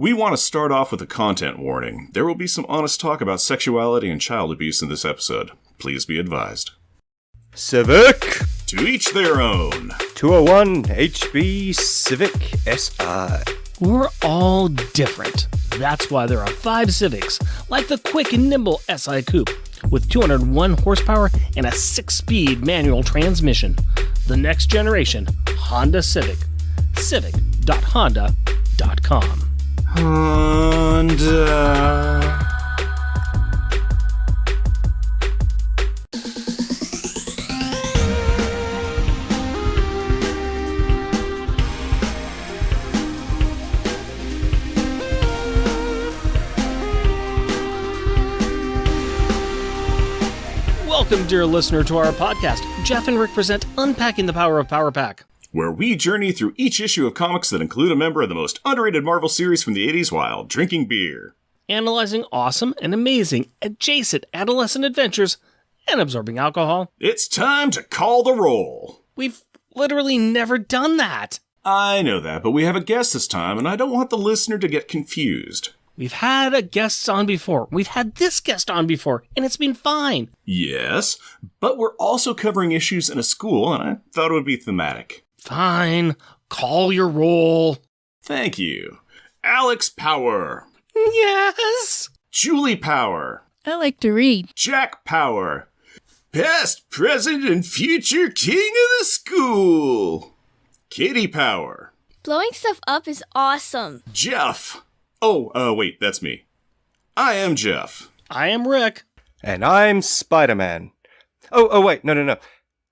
We want to start off with a content warning. There will be some honest talk about sexuality and child abuse in this episode. Please be advised. Civic! To each their own. 201 HB Civic SI. We're all different. That's why there are 5 Civics, like the quick and nimble SI Coupe, with 201 horsepower and a 6-speed manual transmission. The next generation Honda Civic. Civic.honda.com. Honda. Welcome, dear listener, to our podcast. Jeff and Rick present Unpacking the Power of Power Pack, Where we journey through each issue of comics that include a member of the most underrated Marvel series from the 80s while drinking beer. analyzing awesome and amazing adjacent adolescent adventures, and absorbing alcohol. It's time to call the roll. We've literally never done that. I know that, but we have a guest this time, and I don't want the listener to get confused. We've had a guest on before. We've had this guest on before, and it's been fine. Yes, but we're also covering issues in a school, and I thought it would be thematic. Fine. Call your roll. Thank you. Alex Power. Yes. Julie Power. I like to read. Jack Power. Past, present, and future king of the school. Katie Power. Blowing stuff up is awesome. Jeff. Wait, that's me. I am Jeff. I am Rick. And I'm Spider-Man. Wait, no.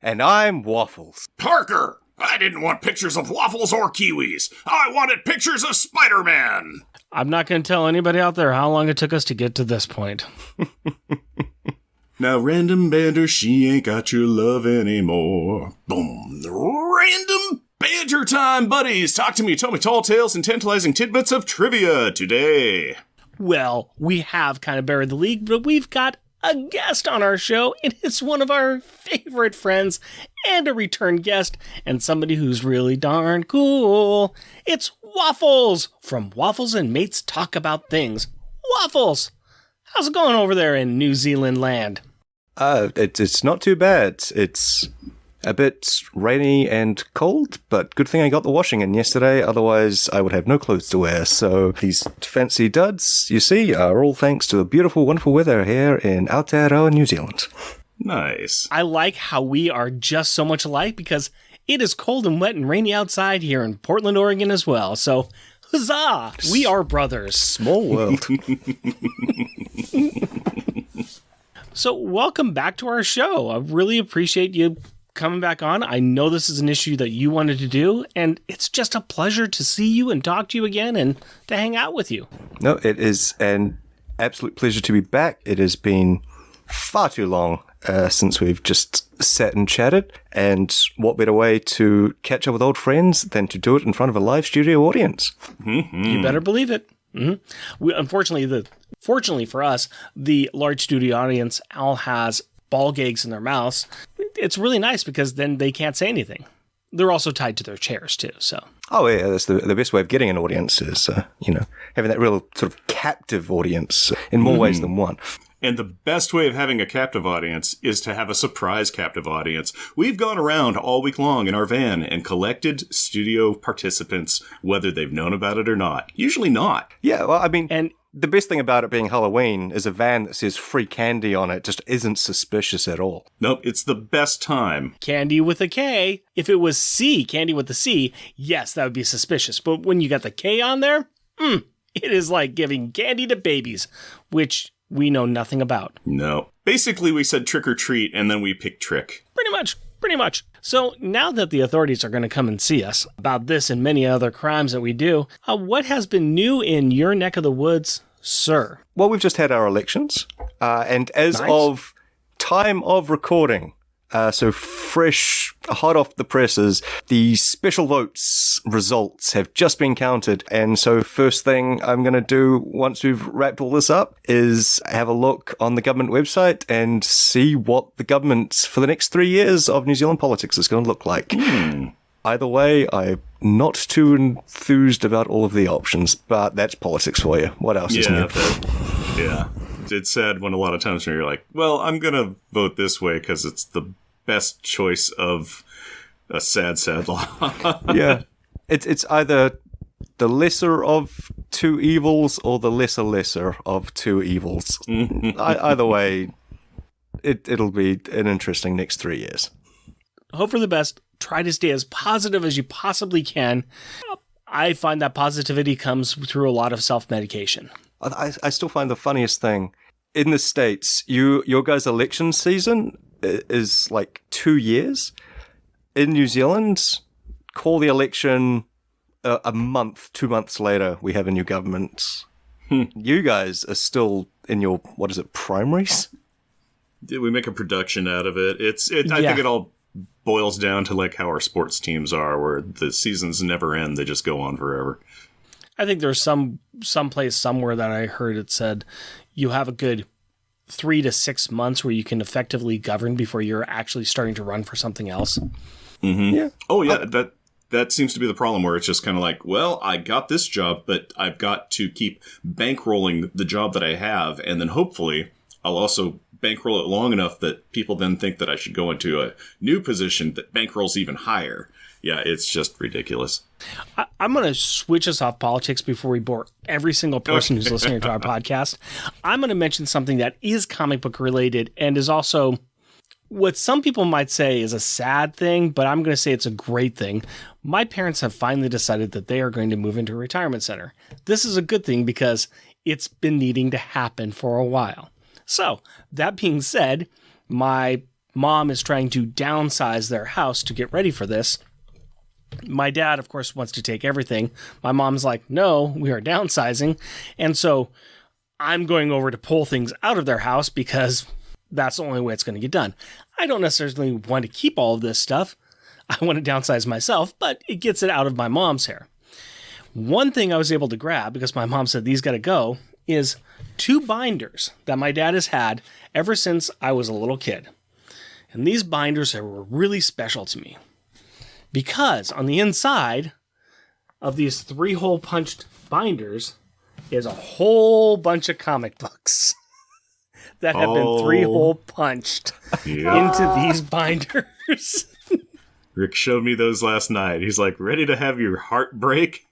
And I'm Waffles. Parker. I didn't want pictures of waffles or kiwis. I wanted pictures of Spider-Man. I'm not going to tell anybody out there how long it took us to get to this point. Now, random banter, she ain't got your love anymore. Boom. Random banter time, buddies. Talk to me, tell me tall tales and tantalizing tidbits of trivia today. Well, we have kind of buried the lead, but we've got a guest on our show. It is one of our favorite friends and a return guest and somebody who's really darn cool. It's Waffles from Waffles and Mates Talk About Things. Waffles, how's it going over there in New Zealand land? It's not too bad. It's a bit rainy and cold, but good thing I got the washing in yesterday, otherwise I would have no clothes to wear. So these fancy duds, you see, are all thanks to the beautiful, wonderful weather here in Aotearoa, New Zealand. Nice. I like how we are just so much alike because it is cold and wet and rainy outside here in Portland, Oregon as well. So, huzzah! We are brothers. Small world. So, welcome back to our show. I really appreciate you coming back on. I know this is an issue that you wanted to do, and it's just a pleasure to see you and talk to you again and to hang out with you. No, it is an absolute pleasure to be back. It has been far too long since we've just sat and chatted, and what better way to catch up with old friends than to do it in front of a live studio audience? You better believe it. Fortunately for us, the large studio audience all has ball gags in their mouths. It's really nice because then they can't say anything. They're also tied to their chairs too, so. Oh yeah, that's the best way of getting an audience is, having that real sort of captive audience in more ways than one. And the best way of having a captive audience is to have a surprise captive audience. We've gone around all week long in our van and collected studio participants, whether they've known about it or not. Usually not. Yeah, well, I mean, And the best thing about it being Halloween is a van that says free candy on it just isn't suspicious at all. Nope, it's the best time. candy with a K, if it was C, candy with a C, yes, that would be suspicious. But when you got the K on there, it is like giving candy to babies, which we know nothing about. No. Basically, we said trick or treat, and then we picked trick. Pretty much. So now that the authorities are going to come and see us about this and many other crimes that we do, what has been new in your neck of the woods, sir? Well, we've just had our elections, and as Nice. of time of recording, so fresh, hot off the presses, the special votes results have just been counted. And so first thing I'm going to do once we've wrapped all this up is have a look on the government website and see what the government for the next 3 years of New Zealand politics is going to look like. Either way, I'm not too enthused about all of the options, but that's politics for you. What else is new? Yeah. It's sad when a lot of times when you're like, well, I'm going to vote this way because it's the best choice of a sad law. Yeah. It's either the lesser of two evils or the lesser of two evils. Either way, it'll be an interesting next 3 years. Hope for the best. Try to stay as positive as you possibly can. I find that positivity comes through a lot of self-medication. I still find the funniest thing, in the States, your guys' election season is like 2 years. In New Zealand, call the election a month, 2 months later, we have a new government. You guys are still in your, primaries? Did we make a production out of it? I think it all boils down to like how our sports teams are, where the seasons never end; they just go on forever. I think there's some place somewhere that I heard it said you have a good 3 to 6 months where you can effectively govern before you're actually starting to run for something else. Mm-hmm. Yeah. Oh yeah, that seems to be the problem, where it's just kind of like, well, I got this job, but I've got to keep bankrolling the job that I have, and then hopefully I'll also bankroll it long enough that people then think that I should go into a new position that bankrolls even higher. Yeah, it's just ridiculous. I'm going to switch us off politics before we bore every single person who's listening to our podcast. I'm going to mention something that is comic book related and is also what some people might say is a sad thing, but I'm going to say it's a great thing. My parents have finally decided that they are going to move into a retirement center. This is a good thing because it's been needing to happen for a while. So, that being said, my mom is trying to downsize their house to get ready for this. My dad, of course, wants to take everything. My mom's like, no, we are downsizing. And so I'm going over to pull things out of their house because that's the only way it's going to get done. I don't necessarily want to keep all of this stuff. I want to downsize myself, but it gets it out of my mom's hair. One thing I was able to grab, because my mom said these got to go, is 2 binders that my dad has had ever since I was a little kid. And these binders were really special to me because on the inside of these 3-hole punched binders is a whole bunch of comic books that have been 3-hole punched into these binders. Rick showed me those last night. He's like, ready to have your heart break?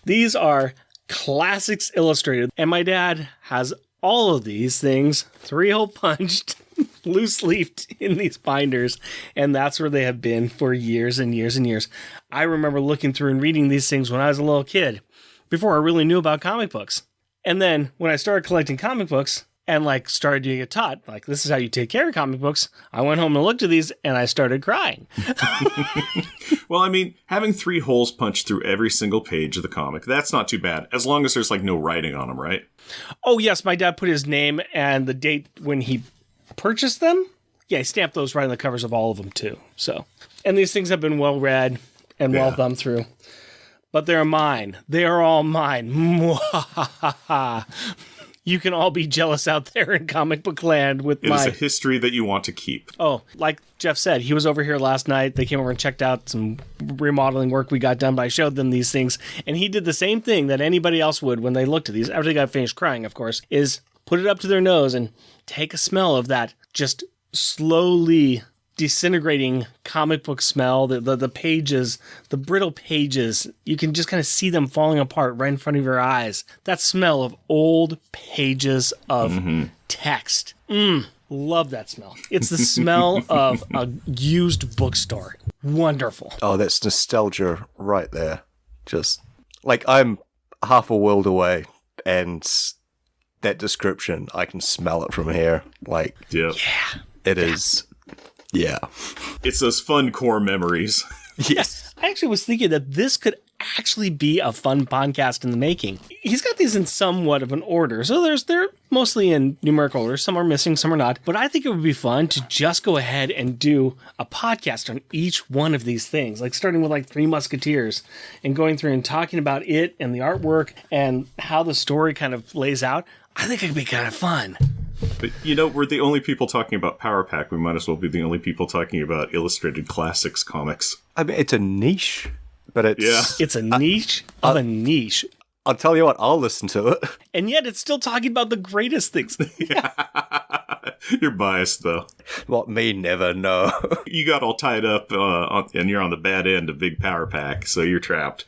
These are Classics Illustrated. And my dad has all of these things 3-hole punched, loose leafed in these binders. And that's where they have been for years and years and years. I remember looking through and reading these things when I was a little kid, before I really knew about comic books. And then when I started collecting comic books and started to get taught, this is how you take care of comic books, I went home and looked at these and I started crying. Well, I mean, having 3 holes punched through every single page of the comic, that's not too bad, as long as there's no writing on them, right? Oh, yes, my dad put his name and the date when he purchased them. Yeah, he stamped those right on the covers of all of them, too. So, and these things have been well read and well thumbed through. But they're mine. They are all mine. You can all be jealous out there in comic book land with It is a history that you want to keep. Oh, like Jeff said, he was over here last night. They came over and checked out some remodeling work we got done, but I showed them these things. And he did the same thing that anybody else would when they looked at these, after they got finished crying, of course, is put it up to their nose and take a smell of that just slowly disintegrating comic book smell, the pages, the brittle pages, you can just kind of see them falling apart right in front of your eyes. That smell of old pages of text. Love that smell. It's the smell of a used bookstore. Wonderful. Oh, that's nostalgia right there. Just I'm half a world away and that description, I can smell it from here. It is. Yeah. It's those fun core memories. Yes. I actually was thinking that this could actually be a fun podcast in the making. He's got these in somewhat of an order. So they're mostly in numerical order. Some are missing, some are not. But I think it would be fun to just go ahead and do a podcast on each one of these things. Starting with 3 Musketeers and going through and talking about it and the artwork and how the story kind of lays out. I think it could be kind of fun. But, we're the only people talking about Power Pack. We might as well be the only people talking about Illustrated Classics comics. I mean, it's a niche, but it's... Yeah. It's a niche of a niche. I'll tell you what, I'll listen to it. And yet it's still talking about the greatest things. You're biased, though. What, me never know. You got all tied up, and you're on the bad end of Big Power Pack, so you're trapped.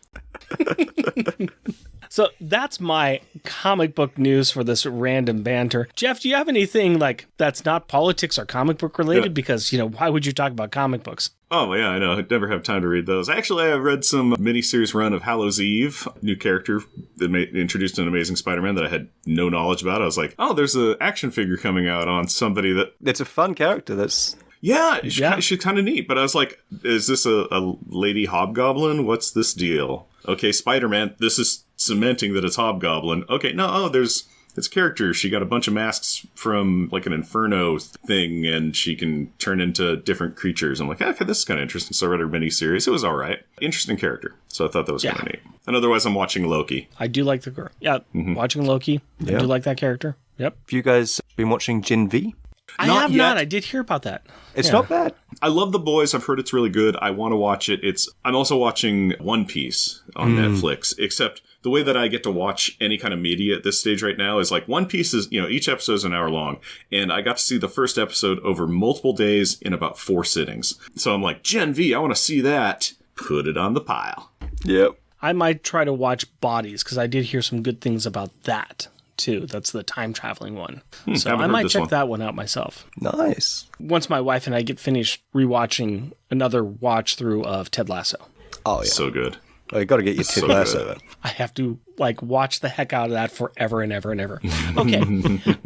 So that's my comic book news for this random banter. Jeff, do you have anything like that's not politics or comic book related? Because, why would you talk about comic books? Oh, yeah, I know. I'd never have time to read those. Actually, I read some miniseries run of Hallows' Eve, new character that introduced an Amazing Spider-Man that I had no knowledge about. I was like, oh, there's an action figure coming out on somebody that... It's a fun character that's... Yeah, she's kind of neat. But I was like, is this a lady hobgoblin? What's this deal? Okay, Spider-Man, this is cementing that it's hobgoblin. Okay, no, it's character. She got a bunch of masks from like an Inferno thing, and she can turn into different creatures. I'm like, okay, this is kind of interesting. So I read her miniseries. It was all right. Interesting character. So I thought that was kind of neat. And otherwise, I'm watching Loki. I do like the girl. Yeah, watching Loki. I do like that character. Yep. Have you guys been watching Gen V? I have not. I did hear about that. It's not bad. I love The Boys. I've heard it's really good. I want to watch it. I'm also watching One Piece on Netflix, except the way that I get to watch any kind of media at this stage right now is like One Piece is, each episode is an hour long. And I got to see the first episode over multiple days in about 4 sittings. So I'm like, Gen V, I want to see that. Put it on the pile. Yep. I might try to watch Bodies because I did hear some good things about that too. That's the time traveling one. So I might check that one out myself. Nice. Once my wife and I get finished rewatching another watch through of Ted Lasso. Oh, yeah. So good. Oh, you got to get your Ted Lasso then. I have to watch the heck out of that forever and ever and ever. Okay.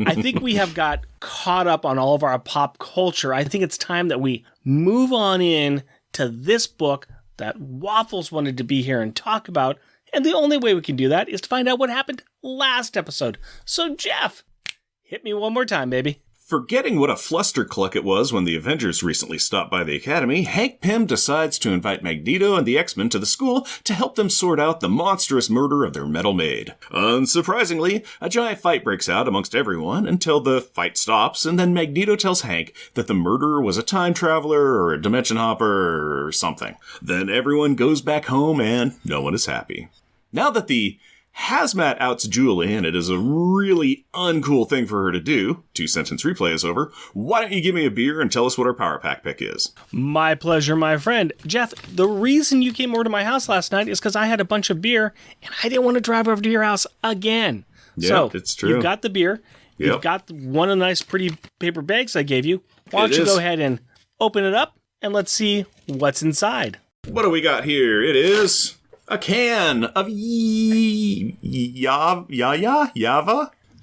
I think we have got caught up on all of our pop culture. I think it's time that we move on in to this book that Waffles wanted to be here and talk about. And the only way we can do that is to find out what happened last episode. So, Jeff, hit me one more time, baby. Forgetting what a flustercluck it was when the Avengers recently stopped by the Academy, Hank Pym decides to invite Magneto and the X-Men to the school to help them sort out the monstrous murder of their metal maid. Unsurprisingly, a giant fight breaks out amongst everyone until the fight stops, and then Magneto tells Hank that the murderer was a time traveler or a dimension hopper or something. Then everyone goes back home and no one is happy. Now that the Hazmat outs Julie, and it is a really uncool thing for her to do. 2-sentence replay is over. Why don't you give me a beer and tell us what our Power Pack pick is? My pleasure, my friend. Jeff, the reason you came over to my house last night is because I had a bunch of beer, and I didn't want to drive over to your house again. Yeah, so, it's true. You've got the beer. Yep. You've got one of the nice, pretty paper bags I gave you. Why don't you go ahead and open it up, and let's see what's inside. What do we got here? It is a can of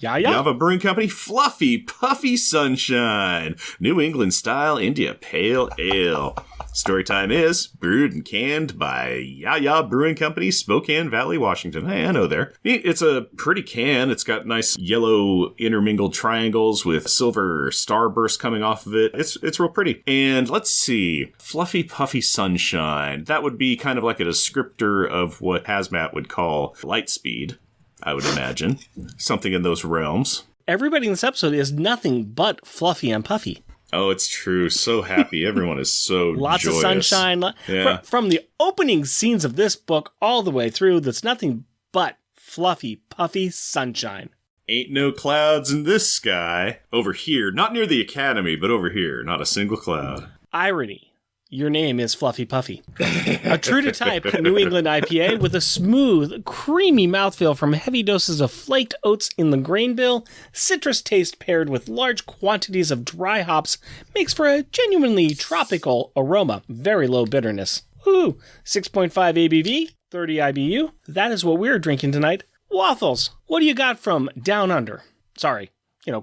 Java Brewing Company Fluffy Puffy Sunshine, New England style India Pale Ale. Story time is brewed and canned by Ya Brewing Company, Spokane Valley, Washington. Hey, I know there. It's a pretty can. It's got nice yellow intermingled triangles with silver starburst coming off of it. It's real pretty. And let's see. Fluffy Puffy Sunshine. That would be kind of like a descriptor of what Hazmat would call light speed, I would imagine. Something in those realms. Everybody in this episode is nothing but fluffy and puffy. Oh, it's true. So happy. Everyone is so Lots joyous. of sunshine. Yeah. From the opening scenes of this book all the way through, that's nothing but fluffy, puffy sunshine. Ain't no clouds in this sky. Over here. Not near the Academy, but over here. Not a single cloud. Irony. Your name is Fluffy Puffy. A true-to-type New England IPA with a smooth, creamy mouthfeel from heavy doses of flaked oats in the grain bill, citrus taste paired with large quantities of dry hops makes for a genuinely tropical aroma. Very low bitterness. Ooh, 6.5 ABV, 30 IBU. That is what we're drinking tonight. Waffles, what do you got from Down Under? Sorry,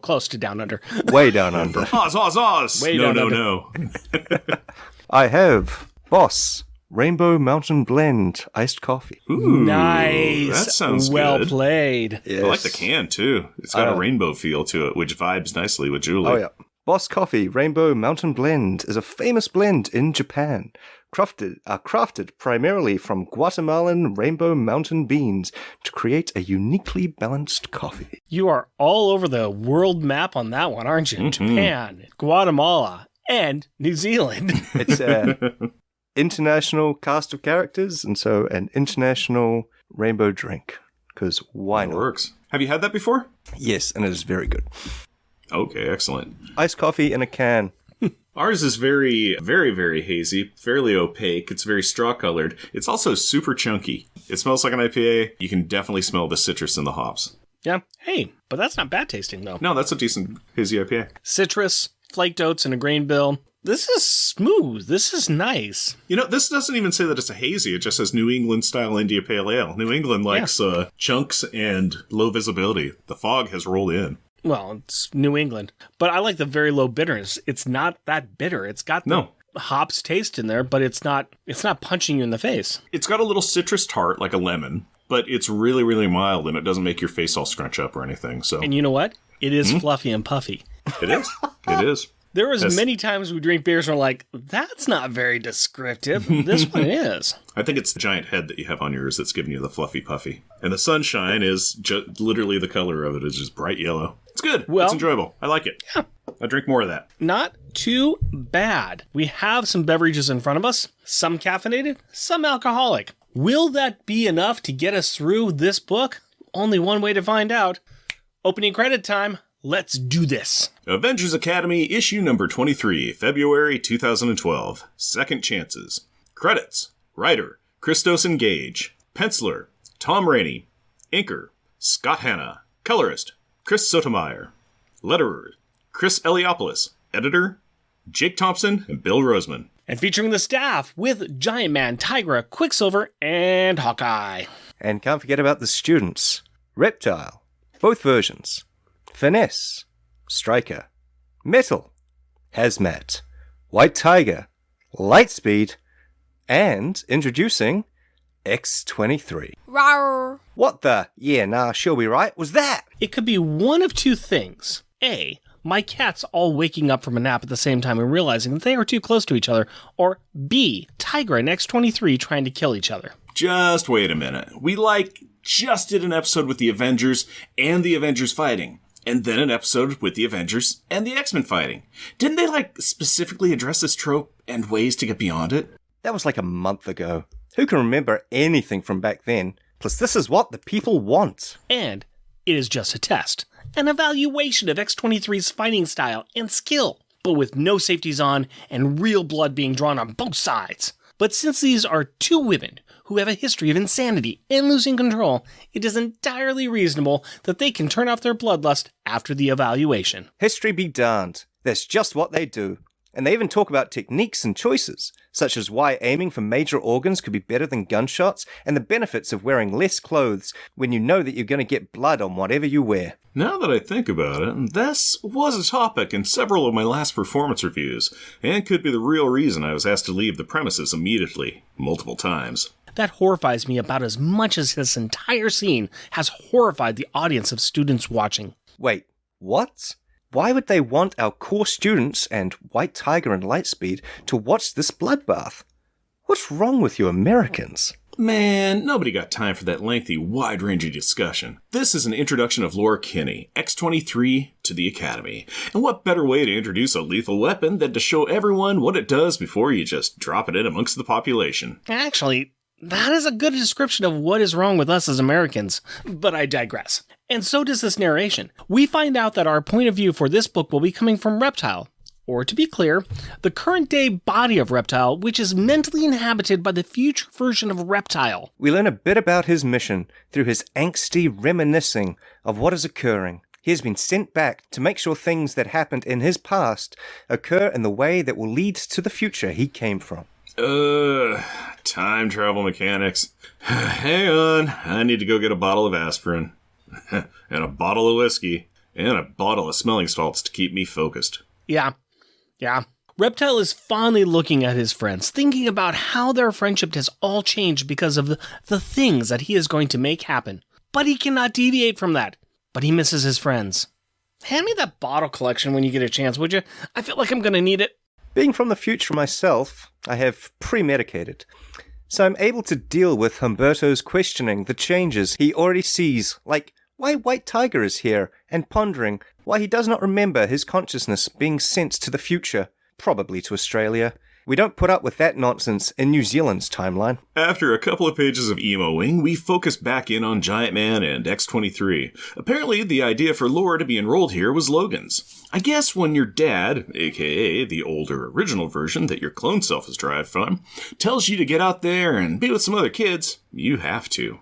close to Down Under. Way down under. Oz! Way no, down no, under. no. I have Boss Rainbow Mountain Blend iced coffee. Ooh, nice. That sounds well good. played. Yes. I like the can, too. It's got a rainbow feel to it, which vibes nicely with Julie. Oh, yeah. Boss Coffee Rainbow Mountain Blend is a famous blend in Japan, crafted primarily from Guatemalan rainbow mountain beans to create a uniquely balanced coffee. You are all over the world map on that one, aren't you? Japan, Guatemala, and New Zealand. It's an international cast of characters, and so an international rainbow drink. Because why It not? works. Have you had that before? Yes, and it is very good. Okay, excellent. Iced coffee in a can. Ours is very, very, very hazy, fairly opaque. It's very straw-colored. It's also super chunky. It smells like an IPA. You can definitely smell the citrus in the hops. Yeah. Hey, but that's not bad tasting, though. No, that's a decent hazy IPA. Citrus, flaked oats, and a grain bill. This is smooth. This is nice. You know, this doesn't even say that it's a hazy. It just says New England-style India Pale Ale. New England likes chunks and low visibility. The fog has rolled in. Well, it's New England. But I like the very low bitterness. It's not that bitter. It's got the hops taste in there, but it's not punching you in the face. It's got a little citrus tart, like a lemon, but it's really, really mild, and it doesn't make your face all scrunch up or anything. So And you know what? It is fluffy and puffy. it is. It is. There was many times we drink beers and we're like, that's not very descriptive. This one is. I think it's the giant head that you have on yours that's giving you the fluffy puffy. And the sunshine is literally the color of it is just bright yellow. It's good. Well- It's enjoyable. I like it. Yeah. I drink more of that. Not too bad. We have some beverages in front of us, some caffeinated, some alcoholic. Will that be enough to get us through this book? Only one way to find out. Opening credit time. Let's do this. Avengers Academy, issue number 23, February 2012. Second Chances. Credits. Writer, Christos and Gage. Penciler, Tom Rainey. Inker, Scott Hanna. Colorist, Chris Sotomayor. Letterer, Chris Eliopoulos. Editor, Jake Thompson and Bill Roseman. And featuring the staff with Giant Man, Tigra, Quicksilver, and Hawkeye. And can't forget about the students. Reptile. Both versions. Finesse. Striker. Metal. Hazmat. White Tiger. Lightspeed. And introducing X-23. Rawr. What the, yeah, nah, she'll be right, was that? It could be one of two things. A, my cats all waking up from a nap at the same time and realizing that they are too close to each other. Or B, Tigra and X-23 trying to kill each other. Just wait a minute. We just did an episode with the Avengers and the Avengers fighting. And then an episode with the Avengers and the X-Men fighting. Didn't they specifically address this trope and ways to get beyond it? That was like a month ago. Who can remember anything from back then? Plus, this is what the people want. And it is just a test. An evaluation of X-23's fighting style and skill. But with no safeties on and real blood being drawn on both sides. But since these are two women who have a history of insanity and losing control, it is entirely reasonable that they can turn off their bloodlust after the evaluation. History be darned. That's just what they do. And they even talk about techniques and choices, such as why aiming for major organs could be better than gunshots, and the benefits of wearing less clothes when you know that you're going to get blood on whatever you wear. Now that I think about it, this was a topic in several of my last performance reviews, and could be the real reason I was asked to leave the premises immediately, multiple times. That horrifies me about as much as this entire scene has horrified the audience of students watching. Wait, what? Why would they want our core students and White Tiger and Lightspeed to watch this bloodbath? What's wrong with you Americans? Man, nobody got time for that lengthy, wide-ranging discussion. This is an introduction of Laura Kinney, X-23, to the Academy. And what better way to introduce a lethal weapon than to show everyone what it does before you just drop it in amongst the population? Actually, that is a good description of what is wrong with us as Americans, but I digress. And so does this narration. We find out that our point of view for this book will be coming from Reptile, or to be clear, the current day body of Reptile, which is mentally inhabited by the future version of Reptile. We learn a bit about his mission through his angsty reminiscing of what is occurring. He has been sent back to make sure things that happened in his past occur in the way that will lead to the future he came from. Time travel mechanics. Hang on, I need to go get a bottle of aspirin, and a bottle of whiskey, and a bottle of smelling salts to keep me focused. Yeah. Reptile is fondly looking at his friends, thinking about how their friendship has all changed because of the things that he is going to make happen. But he cannot deviate from that. But he misses his friends. Hand me that bottle collection when you get a chance, would you? I feel like I'm going to need it. Being from the future myself, I have pre-medicated, so I'm able to deal with Humberto's questioning the changes he already sees, like why White Tiger is here, and pondering why he does not remember his consciousness being sent to the future, probably to Australia. We don't put up with that nonsense in New Zealand's timeline. After a couple of pages of emoing, we focus back in on Giant Man and X-23. Apparently, the idea for Laura to be enrolled here was Logan's. I guess when your dad, aka the older original version that your clone self is derived from, tells you to get out there and be with some other kids, you have to.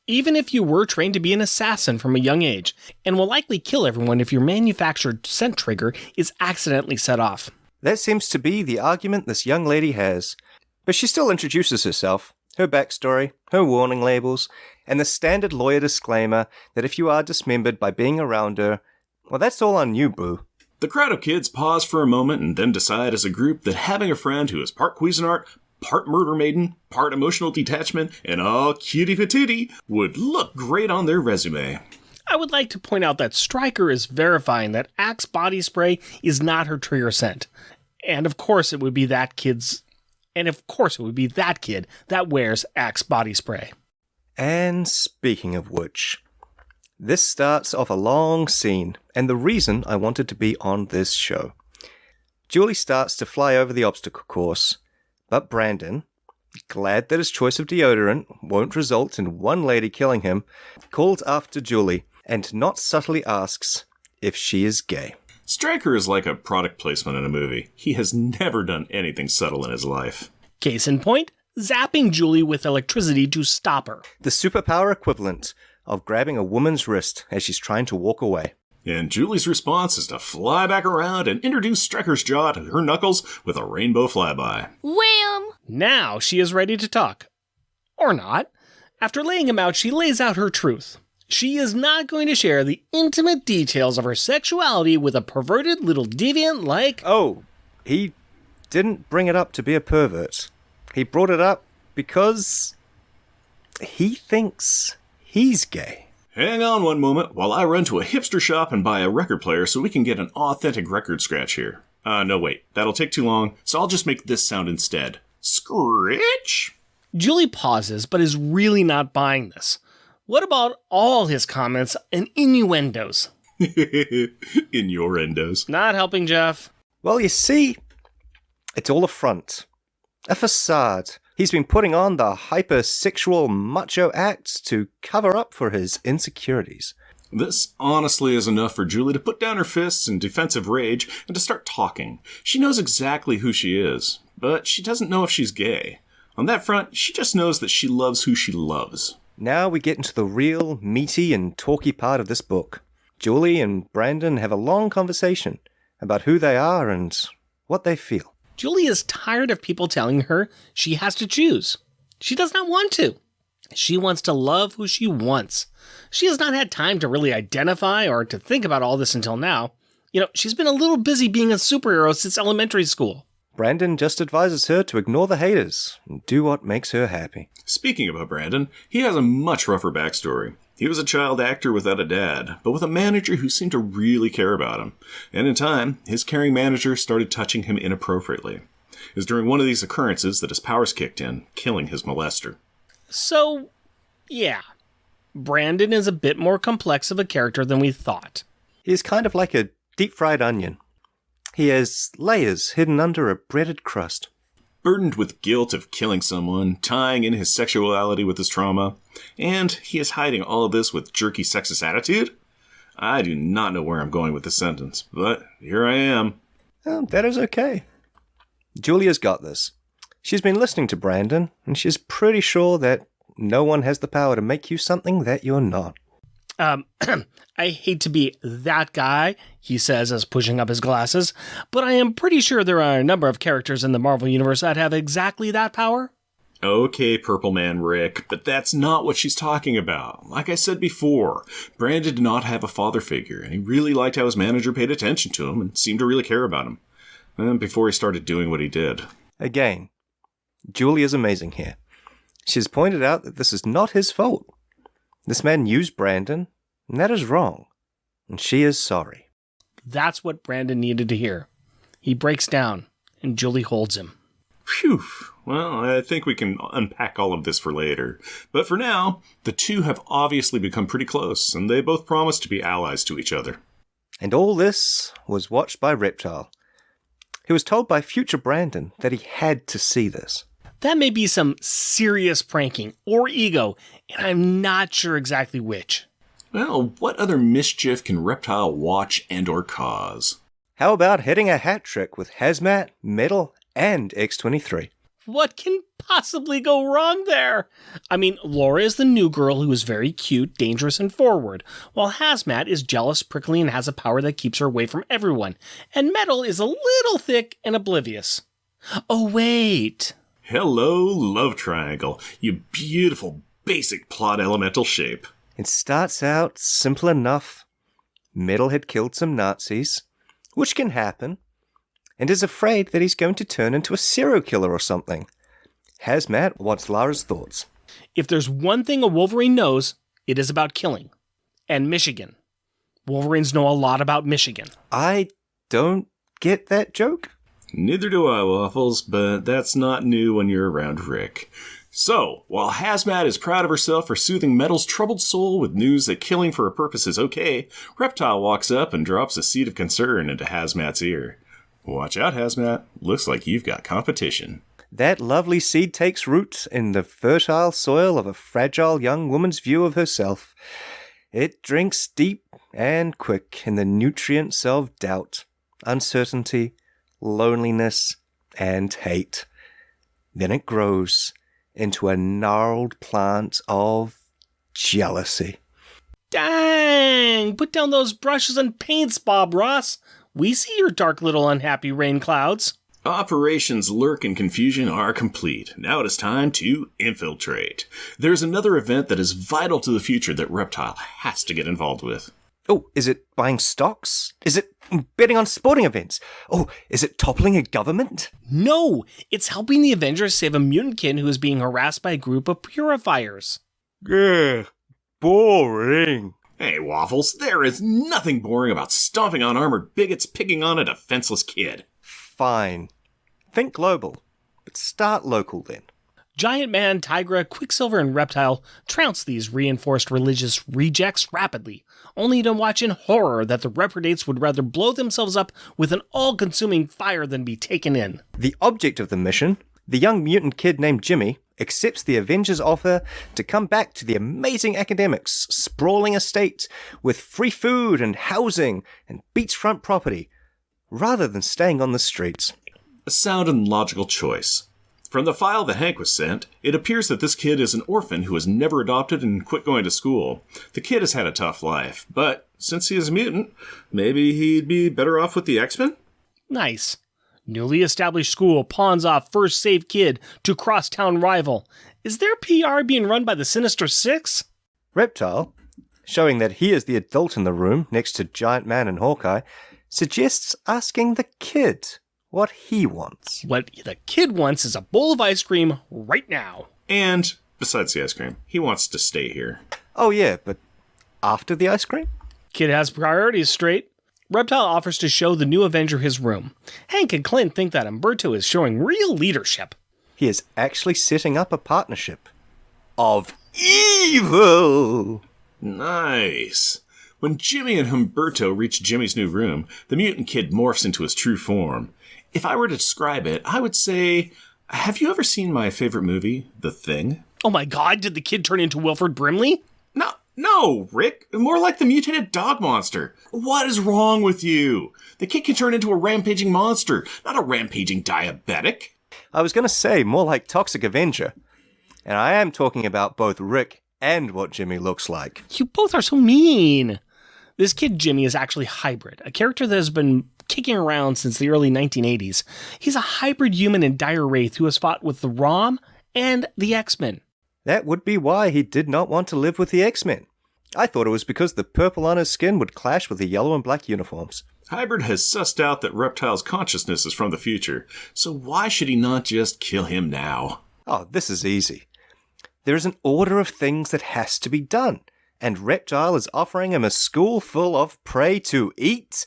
Even if you were trained to be an assassin from a young age, and will likely kill everyone if your manufactured scent trigger is accidentally set off. That seems to be the argument this young lady has. But she still introduces herself, her backstory, her warning labels, and the standard lawyer disclaimer that if you are dismembered by being around her, well, that's all on you, boo. The crowd of kids pause for a moment and then decide as a group that having a friend who is part Cuisinart, part murder maiden, part emotional detachment, and all cutie patootie would look great on their resume. I would like to point out that Stryker is verifying that Axe body spray is not her trigger scent. And of course it would be that kid that wears Axe body spray. And speaking of which, this starts off a long scene, and the reason I wanted to be on this show. Julie starts to fly over the obstacle course, but Brandon, glad that his choice of deodorant won't result in one lady killing him, calls after Julie and not subtly asks if she is gay. Stryker is like a product placement in a movie. He has never done anything subtle in his life. Case in point, zapping Julie with electricity to stop her. The superpower equivalent of grabbing a woman's wrist as she's trying to walk away. And Julie's response is to fly back around and introduce Stryker's jaw to her knuckles with a rainbow flyby. Wham! Now she is ready to talk. Or not. After laying him out, she lays out her truth. She is not going to share the intimate details of her sexuality with a perverted little deviant like... Oh, he didn't bring it up to be a pervert. He brought it up because he thinks he's gay. Hang on one moment while I run to a hipster shop and buy a record player so we can get an authentic record scratch here. No wait, that'll take too long, so I'll just make this sound instead. Scritch! Julie pauses, but is really not buying this. What about all his comments and innuendos? Innuendos. Not helping, Jeff. Well, you see, it's all a front. A facade. He's been putting on the hypersexual macho act to cover up for his insecurities. This honestly is enough for Julie to put down her fists in defensive rage and to start talking. She knows exactly who she is, but she doesn't know if she's gay. On that front, she just knows that she loves who she loves. Now we get into the real, meaty and talky part of this book. Julie and Brandon have a long conversation about who they are and what they feel. Julie is tired of people telling her she has to choose. She does not want to. She wants to love who she wants. She has not had time to really identify or to think about all this until now. She's been a little busy being a superhero since elementary school. Brandon just advises her to ignore the haters and do what makes her happy. Speaking about Brandon, he has a much rougher backstory. He was a child actor without a dad, but with a manager who seemed to really care about him. And in time, his caring manager started touching him inappropriately. It was during one of these occurrences that his powers kicked in, killing his molester. So, yeah. Brandon is a bit more complex of a character than we thought. He's kind of like a deep-fried onion. He has layers hidden under a breaded crust. Burdened with guilt of killing someone, tying in his sexuality with his trauma, and he is hiding all of this with jerky sexist attitude? I do not know where I'm going with this sentence, but here I am. That is okay. Julia's got this. She's been listening to Brandon, and she's pretty sure that no one has the power to make you something that you're not. I hate to be that guy, he says as pushing up his glasses, but I am pretty sure there are a number of characters in the Marvel Universe that have exactly that power. Okay, Purple Man Rick, but that's not what she's talking about. Like I said before, Brandon did not have a father figure, and he really liked how his manager paid attention to him and seemed to really care about him. Before he started doing what he did. Again, Julie is amazing here. She's pointed out that this is not his fault. This man used Brandon, and that is wrong. And she is sorry. That's what Brandon needed to hear. He breaks down, and Julie holds him. Phew. Well, I think we can unpack all of this for later. But for now, the two have obviously become pretty close, and they both promise to be allies to each other. And all this was watched by Reptile. He was told by future Brandon that he had to see this. That may be some serious pranking or ego, and I'm not sure exactly which. Well, what other mischief can Reptile watch and or cause? How about hitting a hat trick with Hazmat, Metal, and X-23? What can possibly go wrong there? I mean, Laura is the new girl who is very cute, dangerous, and forward, while Hazmat is jealous, prickly, and has a power that keeps her away from everyone, and Metal is a little thick and oblivious. Oh, wait. Hello, love triangle, you beautiful, basic plot elemental shape. It starts out simple enough. Metal had killed some Nazis, which can happen, and is afraid that he's going to turn into a serial killer or something. Hazmat wants Lara's thoughts. If there's one thing a Wolverine knows, it is about killing. And Michigan. Wolverines know a lot about Michigan. I don't get that joke. Neither do I, Waffles, but that's not new when you're around Rick. So, while Hazmat is proud of herself for soothing Metal's troubled soul with news that killing for a purpose is okay, Reptile walks up and drops a seed of concern into Hazmat's ear. Watch out, Hazmat. Looks like you've got competition. That lovely seed takes root in the fertile soil of a fragile young woman's view of herself. It drinks deep and quick in the nutrients of doubt, uncertainty, loneliness, and hate. Then it grows into a gnarled plant of jealousy. Dang! Put down those brushes and paints, Bob Ross. We see your dark little unhappy rain clouds. Operations Lurk and Confusion are complete. Now it is time to infiltrate. There's another event that is vital to the future that Reptile has to get involved with. Oh, is it buying stocks? Is it betting on sporting events? Oh, is it toppling a government? No, it's helping the Avengers save a mutant kid who is being harassed by a group of purifiers. Ugh, boring. Hey, Waffles, there is nothing boring about stomping on armored bigots picking on a defenseless kid. Fine. Think global, but start local then. Giant Man, Tigra, Quicksilver, and Reptile trounce these reinforced religious rejects rapidly, only to watch in horror that the Reprobates would rather blow themselves up with an all-consuming fire than be taken in. The object of the mission, the young mutant kid named Jimmy, accepts the Avengers' offer to come back to the amazing academics' sprawling estate with free food and housing and beachfront property, rather than staying on the streets. A sound and logical choice. From the file that Hank was sent, it appears that this kid is an orphan who was never adopted and quit going to school. The kid has had a tough life, but since he is a mutant, maybe he'd be better off with the X-Men? Nice. Newly established school pawns off first saved kid to crosstown rival. Is their PR being run by the Sinister Six? Reptile, showing that he is the adult in the room next to Giant Man and Hawkeye, suggests asking the kid what he wants. What the kid wants is a bowl of ice cream right now. And, besides the ice cream, he wants to stay here. Oh yeah, but after the ice cream? Kid has priorities straight. Reptile offers to show the new Avenger his room. Hank and Clint think that Umberto is showing real leadership. He is actually setting up a partnership of evil. Nice. When Jimmy and Humberto reach Jimmy's new room, the mutant kid morphs into his true form. If I were to describe it, I would say, have you ever seen my favorite movie, The Thing? Oh my god, did the kid turn into Wilford Brimley? No, Rick. More like the mutated dog monster. What is wrong with you? The kid can turn into a rampaging monster, not a rampaging diabetic. I was going to say more like Toxic Avenger. And I am talking about both Rick and what Jimmy looks like. You both are so mean. This kid Jimmy is actually hybrid, a character that has been kicking around since the early 1980s. He's a hybrid human and dire wraith who has fought with the ROM and the X-Men. That would be why he did not want to live with the X-Men. I thought it was because the purple on his skin would clash with the yellow and black uniforms. Hybrid has sussed out that Reptile's consciousness is from the future, so why should he not just kill him now? Oh, this is easy. There is an order of things that has to be done, and Reptile is offering him a school full of prey to eat,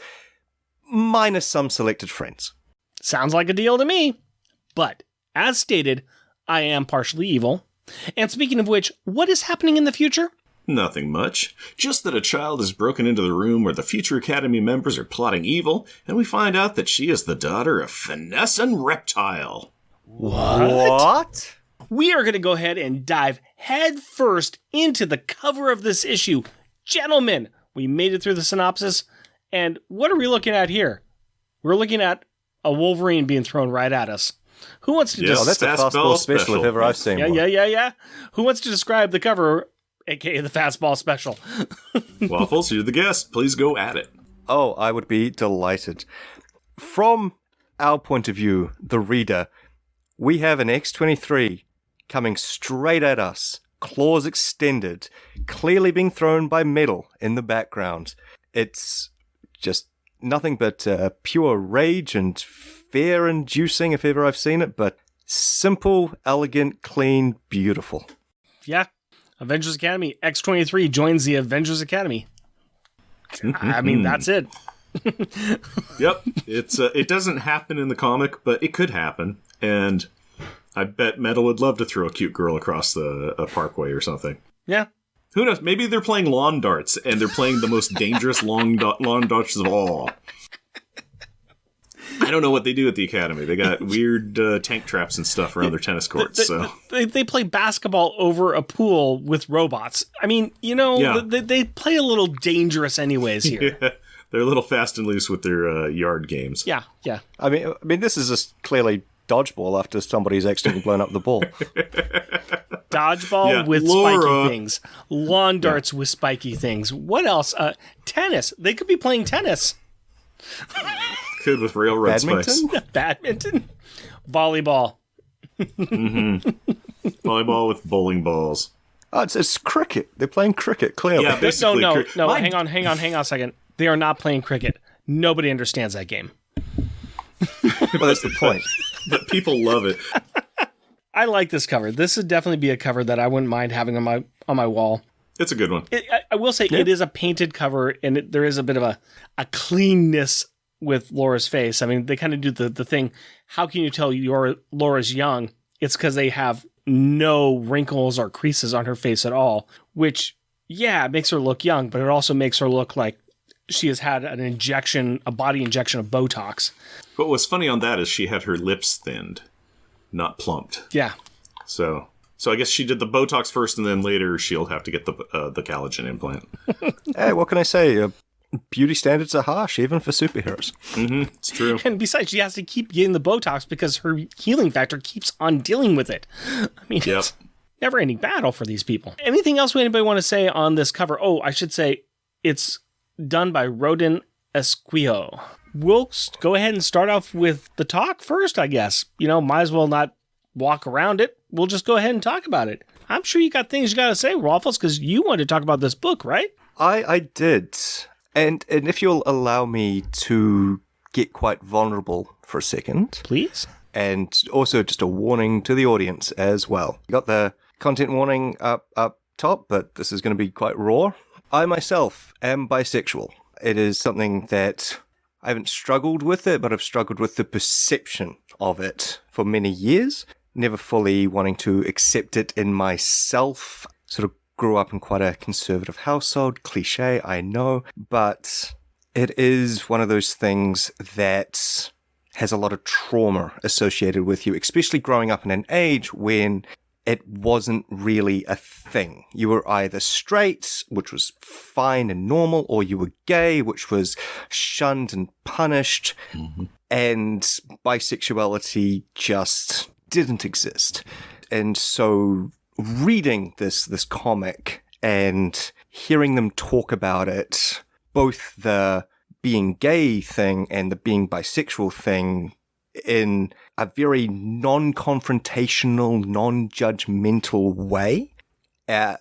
minus some selected friends. Sounds like a deal to me. But, as stated, I am partially evil. And speaking of which, what is happening in the future? Nothing much. Just that a child has broken into the room where the future Academy members are plotting evil, and we find out that she is the daughter of Finesse and Reptile. What? We are going to go ahead and dive head first into the cover of this issue. Gentlemen, we made it through the synopsis, and what are we looking at here? We're looking at a Wolverine being thrown right at us. Who wants to Yes, Oh, that's a fastball special if ever I've seen one. Yeah. Who wants to describe the cover, aka the fastball special? Waffles, you're the guest. Please go at it. Oh, I would be delighted. From our point of view, the reader, we have an X-23 coming straight at us, claws extended, clearly being thrown by metal in the background. It's just nothing but pure rage and fear-inducing if ever I've seen it, but simple, elegant, clean, beautiful. Yeah. Avengers Academy. X-23 joins the Avengers Academy. I mean, that's it. Yep. It doesn't happen in the comic, but it could happen. And I bet Metal would love to throw a cute girl across the parkway or something. Yeah. Who knows? Maybe they're playing lawn darts, and they're playing the most dangerous lawn darts of all. I don't know what they do at the Academy. They got weird tank traps and stuff around their tennis courts. They play basketball over a pool with robots. I mean, Yeah. they play a little dangerous anyways here. Yeah, they're a little fast and loose with their yard games. Yeah. I mean, this is just clearly dodgeball after somebody's accidentally blown up the ball. Dodgeball with Laura. spiky things. Lawn darts with spiky things. What else? Tennis. They could be playing tennis. Could with railroad spikes. Badminton. Volleyball. Volleyball with bowling balls. Oh, it's cricket. They're playing cricket, clearly. Yeah, basically. No. My- Hang on a second. They are not playing cricket. Nobody understands that game. Well, that's the point. But people love it. I like this cover. This would definitely be a cover that I wouldn't mind having on my wall. It's a good one. I will say it is a painted cover, and there is a bit of a cleanness with Laura's face. I mean, they kind of do the thing. How can you tell Laura's young? It's because they have no wrinkles or creases on her face at all, which, yeah, it makes her look young, but it also makes her look like she has had a body injection of Botox. But what's funny on that is she had her lips thinned, not plumped. Yeah. So I guess she did the Botox first, and then later she'll have to get the collagen implant. Hey, what can I say? Beauty standards are harsh, even for superheroes. It's true. And besides, she has to keep getting the Botox because her healing factor keeps on dealing with it. I mean, Yep. it's never-ending battle for these people. Anything else anybody want to say on this cover? Oh, I should say it's done by Rodin Esquillo. We'll go ahead and start off with the talk first, I guess. Might as well not walk around it. We'll just go ahead and talk about it. I'm sure you got things you got to say, Waffles, because you wanted to talk about this book, right? I did. And if you'll allow me to get quite vulnerable for a second. Please. And also just a warning to the audience as well. You got the content warning up top, but this is going to be quite raw. I myself am bisexual. It is something that I haven't struggled with it, but I've struggled with the perception of it for many years. Never fully wanting to accept it in myself. Sort of grew up in quite a conservative household. Cliche, I know. But it is one of those things that has a lot of trauma associated with you, especially growing up in an age when it wasn't really a thing. You were either straight, which was fine and normal, or you were gay, which was shunned and punished. And bisexuality just didn't exist. And so reading this comic and hearing them talk about it, both the being gay thing and the being bisexual thing, in a very non-confrontational, non-judgmental way, I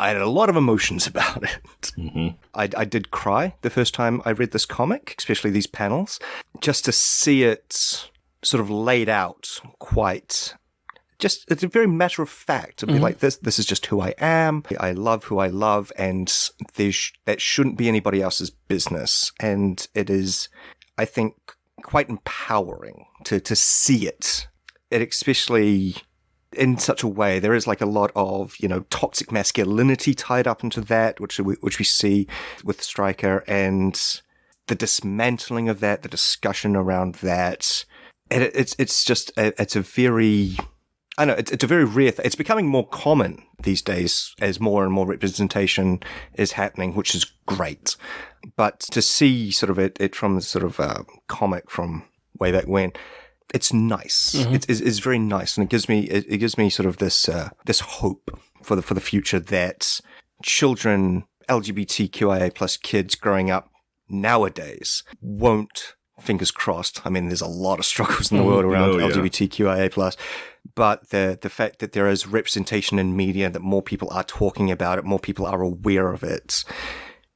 had a lot of emotions about it. I did cry the first time I read this comic, especially these panels, just to see it sort of laid out quite. Just, it's a very matter of fact to be like, this is just who I am. I love who I love, and that shouldn't be anybody else's business. And it is I think, quite empowering to see it. It especially in such a way, there is like a lot of, toxic masculinity tied up into that, which we see with Stryker, and the dismantling of that, the discussion around that. And it's just, it's a very, I know, it's a very rare thing. It's becoming more common these days as more and more representation is happening, which is great. But to see sort of it from sort of a comic from way back when, it's nice. Mm-hmm. It's very nice, and it gives me sort of this hope for the future that children, LGBTQIA plus kids growing up nowadays won't, fingers crossed. I mean, there's a lot of struggles in the world around LGBTQIA plus, but the fact that there is representation in media, that more people are talking about it, more people are aware of it,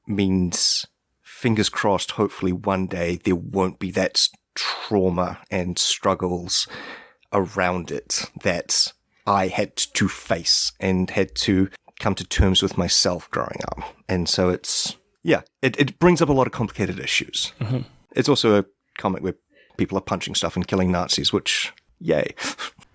means, fingers crossed, hopefully one day there won't be that trauma and struggles around it that I had to face and had to come to terms with myself growing up. And so it brings up a lot of complicated issues. Mm-hmm. It's also a comic where people are punching stuff and killing Nazis, which, yay.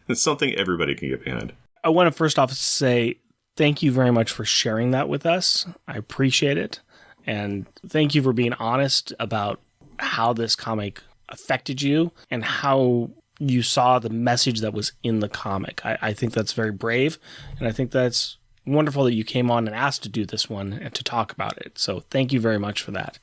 It's something everybody can get behind. I want to first off say thank you very much for sharing that with us. I appreciate it. And thank you for being honest about how this comic affected you and how you saw the message that was in the comic. I think that's very brave, and I think that's wonderful that you came on and asked to do this one and to talk about it. So thank you very much for that.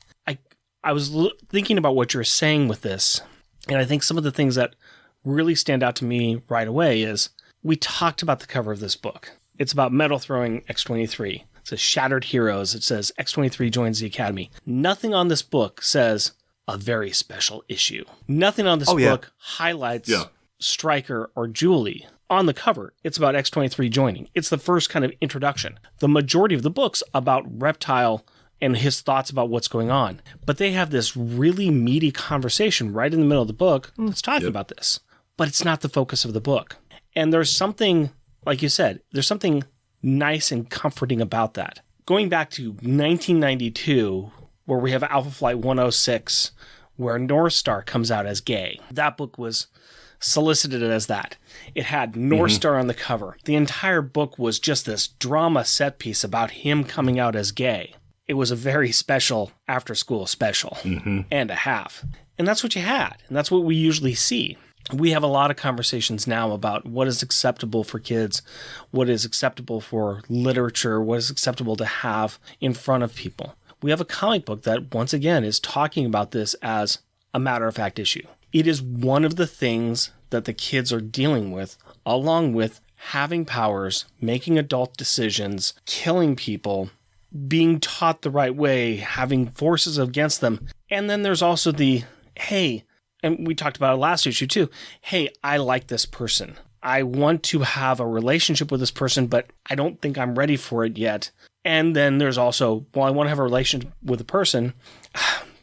I was thinking about what you're saying with this, and I think some of the things that really stand out to me right away is we talked about the cover of this book. It's about metal throwing X-23. It says Shattered Heroes. It says X-23 joins the Academy. Nothing on this book says a very special issue. Nothing on this book highlights Stryker or Julie. On the cover, it's about X-23 joining. It's the first kind of introduction. The majority of the book's about Reptile and his thoughts about what's going on. But they have this really meaty conversation right in the middle of the book that's talking about this. But it's not the focus of the book. And there's something, like you said, there's something nice and comforting about that. Going back to 1992, where we have Alpha Flight 106, where North Star comes out as gay. That book was solicited as that. It had North Star on the cover. The entire book was just this drama set piece about him coming out as gay. It was a very special after-school special and a half. And that's what you had. And that's what we usually see. We have a lot of conversations now about what is acceptable for kids, what is acceptable for literature, what is acceptable to have in front of people. We have a comic book that, once again, is talking about this as a matter-of-fact issue. It is one of the things that the kids are dealing with, along with having powers, making adult decisions, killing people, being taught the right way, having forces against them. And then there's also the, hey, and we talked about it last issue too, hey, I like this person. I want to have a relationship with this person, but I don't think I'm ready for it yet. And then there's also, well, I want to have a relationship with a person.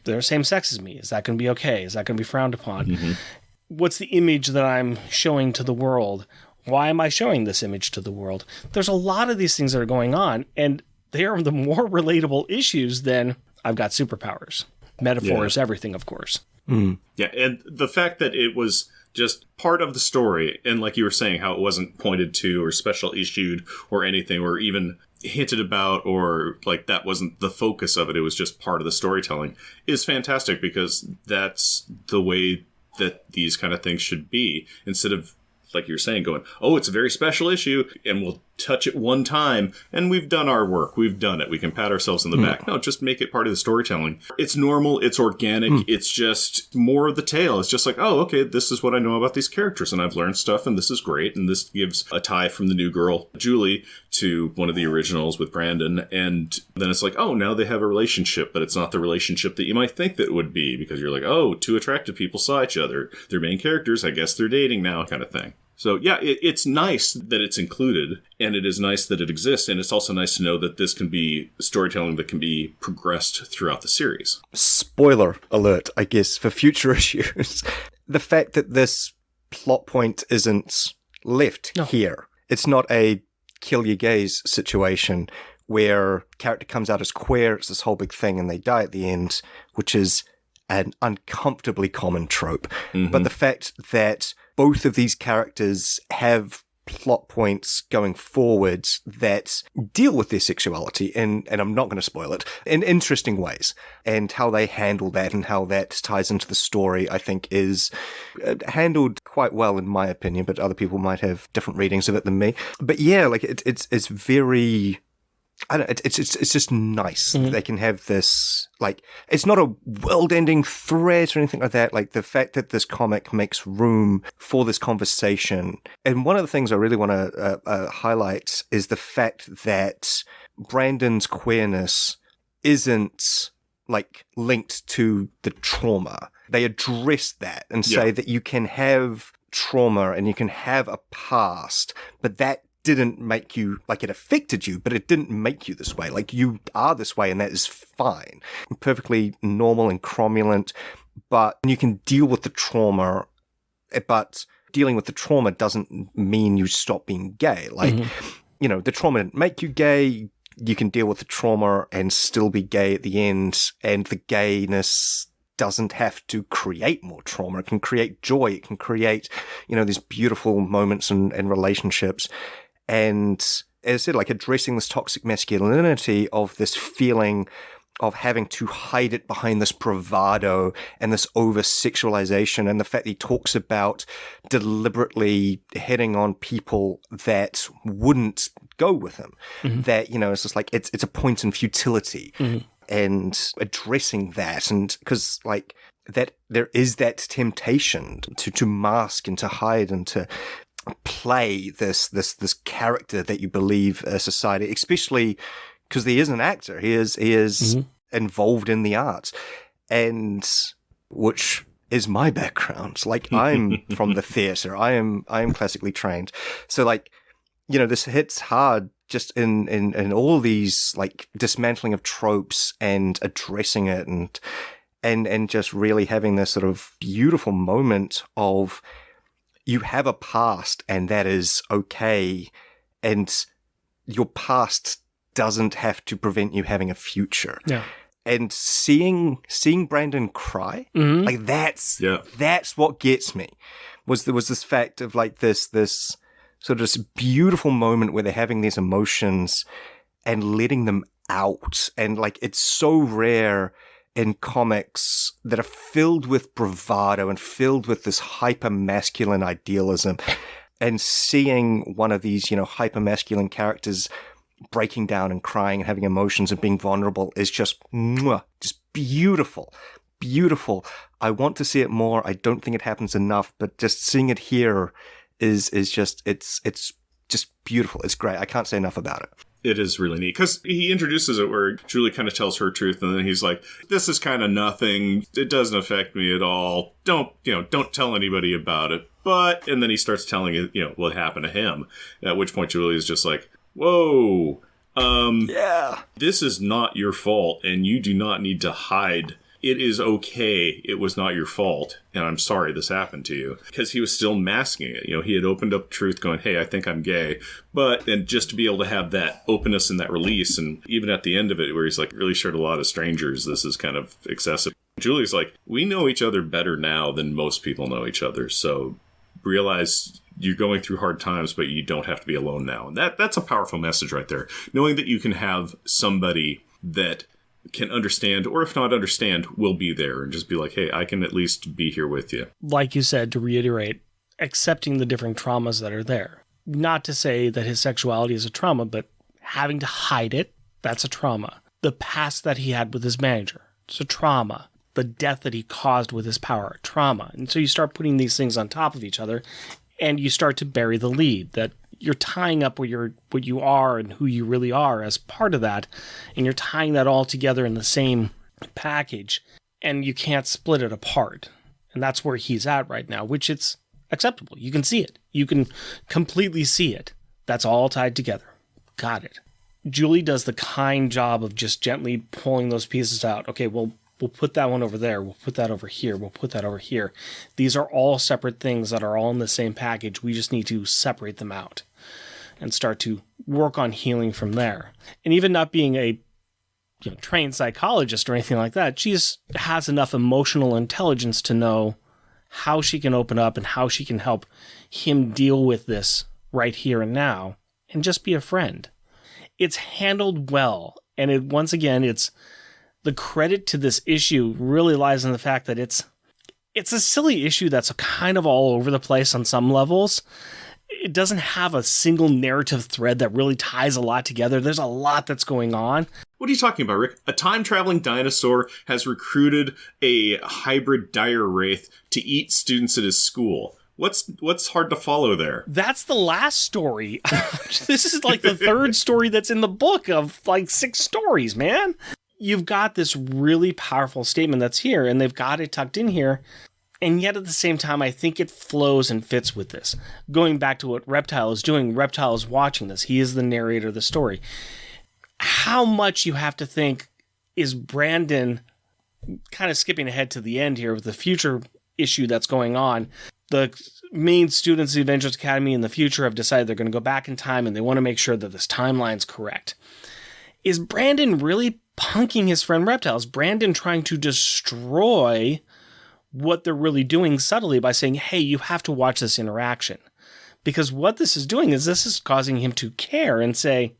They're the same sex as me. Is that going to be okay? Is that going to be frowned upon? What's the image that I'm showing to the world? Why am I showing this image to the world? There's a lot of these things that are going on, and they are the more relatable issues than I've got superpowers. Metaphors, everything, of course. Yeah, and the fact that it was just part of the story, and like you were saying, how it wasn't pointed to or special issued or anything, or even hinted about, or like that wasn't the focus of it, it was just part of the storytelling, is fantastic, because that's the way that these kind of things should be, instead of, like you're saying, going, oh, it's a very special issue, and we'll touch it one time, and we've done our work. We've done it. We can pat ourselves on the back. No, just make it part of the storytelling. It's normal. It's organic. It's just more of the tale. It's just like, oh, okay, this is what I know about these characters, and I've learned stuff, and this is great, and this gives a tie from the new girl, Julie, to one of the originals with Brandon, and then it's like, oh, now they have a relationship, but it's not the relationship that you might think that it would be, because you're like, oh, two attractive people saw each other. They're main characters. I guess they're dating now, kind of thing. So, yeah, it's nice that it's included, and it is nice that it exists, and it's also nice to know that this can be storytelling that can be progressed throughout the series. Spoiler alert, I guess, for future issues. The fact that this plot point isn't left here. It's not a kill your gays situation where character comes out as queer, it's this whole big thing, and they die at the end, which is an uncomfortably common trope. But the fact that both of these characters have plot points going forwards that deal with their sexuality, and I'm not going to spoil it, in interesting ways, and how they handle that and how that ties into the story, I think is handled quite well in my opinion, but other people might have different readings of it than me. But yeah, like it's very, I don't know, it's just nice. They can have this, like, it's not a world-ending threat or anything like that. Like, the fact that this comic makes room for this conversation. And one of the things I really want to highlight is the fact that Brandon's queerness isn't, like, linked to the trauma. They address that and say that you can have trauma and you can have a past, but that didn't make you, like, it affected you, but it didn't make you this way. Like, you are this way and that is fine. Perfectly normal and cromulent, but you can deal with the trauma, but dealing with the trauma doesn't mean you stop being gay. Like, you know, the trauma didn't make you gay. You can deal with the trauma and still be gay at the end, and the gayness doesn't have to create more trauma. It can create joy. It can create, you know, these beautiful moments and relationships. And as I said, like, addressing this toxic masculinity of this feeling of having to hide it behind this bravado and this over-sexualization, and the fact that he talks about deliberately hitting on people that wouldn't go with him. That, you know, it's just like, it's a point in futility. And addressing that, and because, like, that there is that temptation to mask and to hide and to play this character that you believe society, especially because he is an actor, he is involved in the arts, and which is my background. Like, I'm from the theater, I am classically trained, so, like, you know, this hits hard just in all these, like, dismantling of tropes and addressing it, and just really having this sort of beautiful moment of, you have a past and that is okay, and your past doesn't have to prevent you having a future. Yeah. And seeing Brandon cry, like, that's what gets me. Was this fact of, like, this sort of this beautiful moment where they're having these emotions and letting them out. And, like, it's so rare in comics that are filled with bravado and filled with this hyper-masculine idealism, and seeing one of these, you know, hyper-masculine characters breaking down and crying and having emotions and being vulnerable is just beautiful. Beautiful. I want to see it more. I don't think it happens enough, but just seeing it here is just, it's just beautiful. It's great. I can't say enough about it. It is really neat, because he introduces it where Julie kind of tells her truth, and then he's like, this is kind of nothing. It doesn't affect me at all. Don't tell anybody about it. But, and then he starts telling it, you know, what happened to him. At which point Julie is just like, whoa, this is not your fault, and you do not need to hide. It is okay. It was not your fault. And I'm sorry this happened to you. Because he was still masking it. You know, he had opened up truth going, hey, I think I'm gay. But then just to be able to have that openness and that release, and even at the end of it where he's like, really shared a lot of strangers, this is kind of excessive. Julie's like, we know each other better now than most people know each other. So realize you're going through hard times, but you don't have to be alone now. And that's a powerful message right there. Knowing that you can have somebody that can understand, or if not understand, will be there and just be like, hey, I can at least be here with you. Like you said, to reiterate, accepting the different traumas that are there. Not to say that his sexuality is a trauma, but having to hide it, that's a trauma. The past that he had with his manager, it's a trauma. The death that he caused with his power, trauma. And so you start putting these things on top of each other, and you start to bury the lead, that you're tying up what you are and who you really are as part of that, and you're tying that all together in the same package, and you can't split it apart. And that's where he's at right now, which it's acceptable. You can see it. You can completely see it. That's all tied together. Got it. Julie does the kind job of just gently pulling those pieces out. Okay, well, we'll put that one over there. We'll put that over here. We'll put that over here. These are all separate things that are all in the same package. We just need to separate them out and start to work on healing from there. And even not being a trained psychologist or anything like that. She just has enough emotional intelligence to know how she can open up and how she can help him deal with this right here and now and just be a friend. It's handled well. And once again, it's the credit to this issue really lies in the fact that it's a silly issue that's kind of all over the place on some levels. It doesn't have a single narrative thread that really ties a lot together. There's a lot that's going on. What are you talking about, Rick? A time-traveling dinosaur has recruited a hybrid dire wraith to eat students at his school. What's hard to follow there? That's the last story. This is like the third story that's in the book of like 6 stories, man. You've got this really powerful statement that's here, and they've got it tucked in here. And yet at the same time, I think it flows and fits with this. Going back to what Reptile is doing, Reptile is watching this. He is the narrator of the story. How much you have to think is Brandon, kind of skipping ahead to the end here with the future issue that's going on. The main students of the Avengers Academy in the future have decided they're going to go back in time and they want to make sure that this timeline's correct. Is Brandon really punking his friend Reptile? Is Brandon trying to destroy what they're really doing subtly by saying, hey, you have to watch this interaction? Because what this is doing is this is causing him to care and say,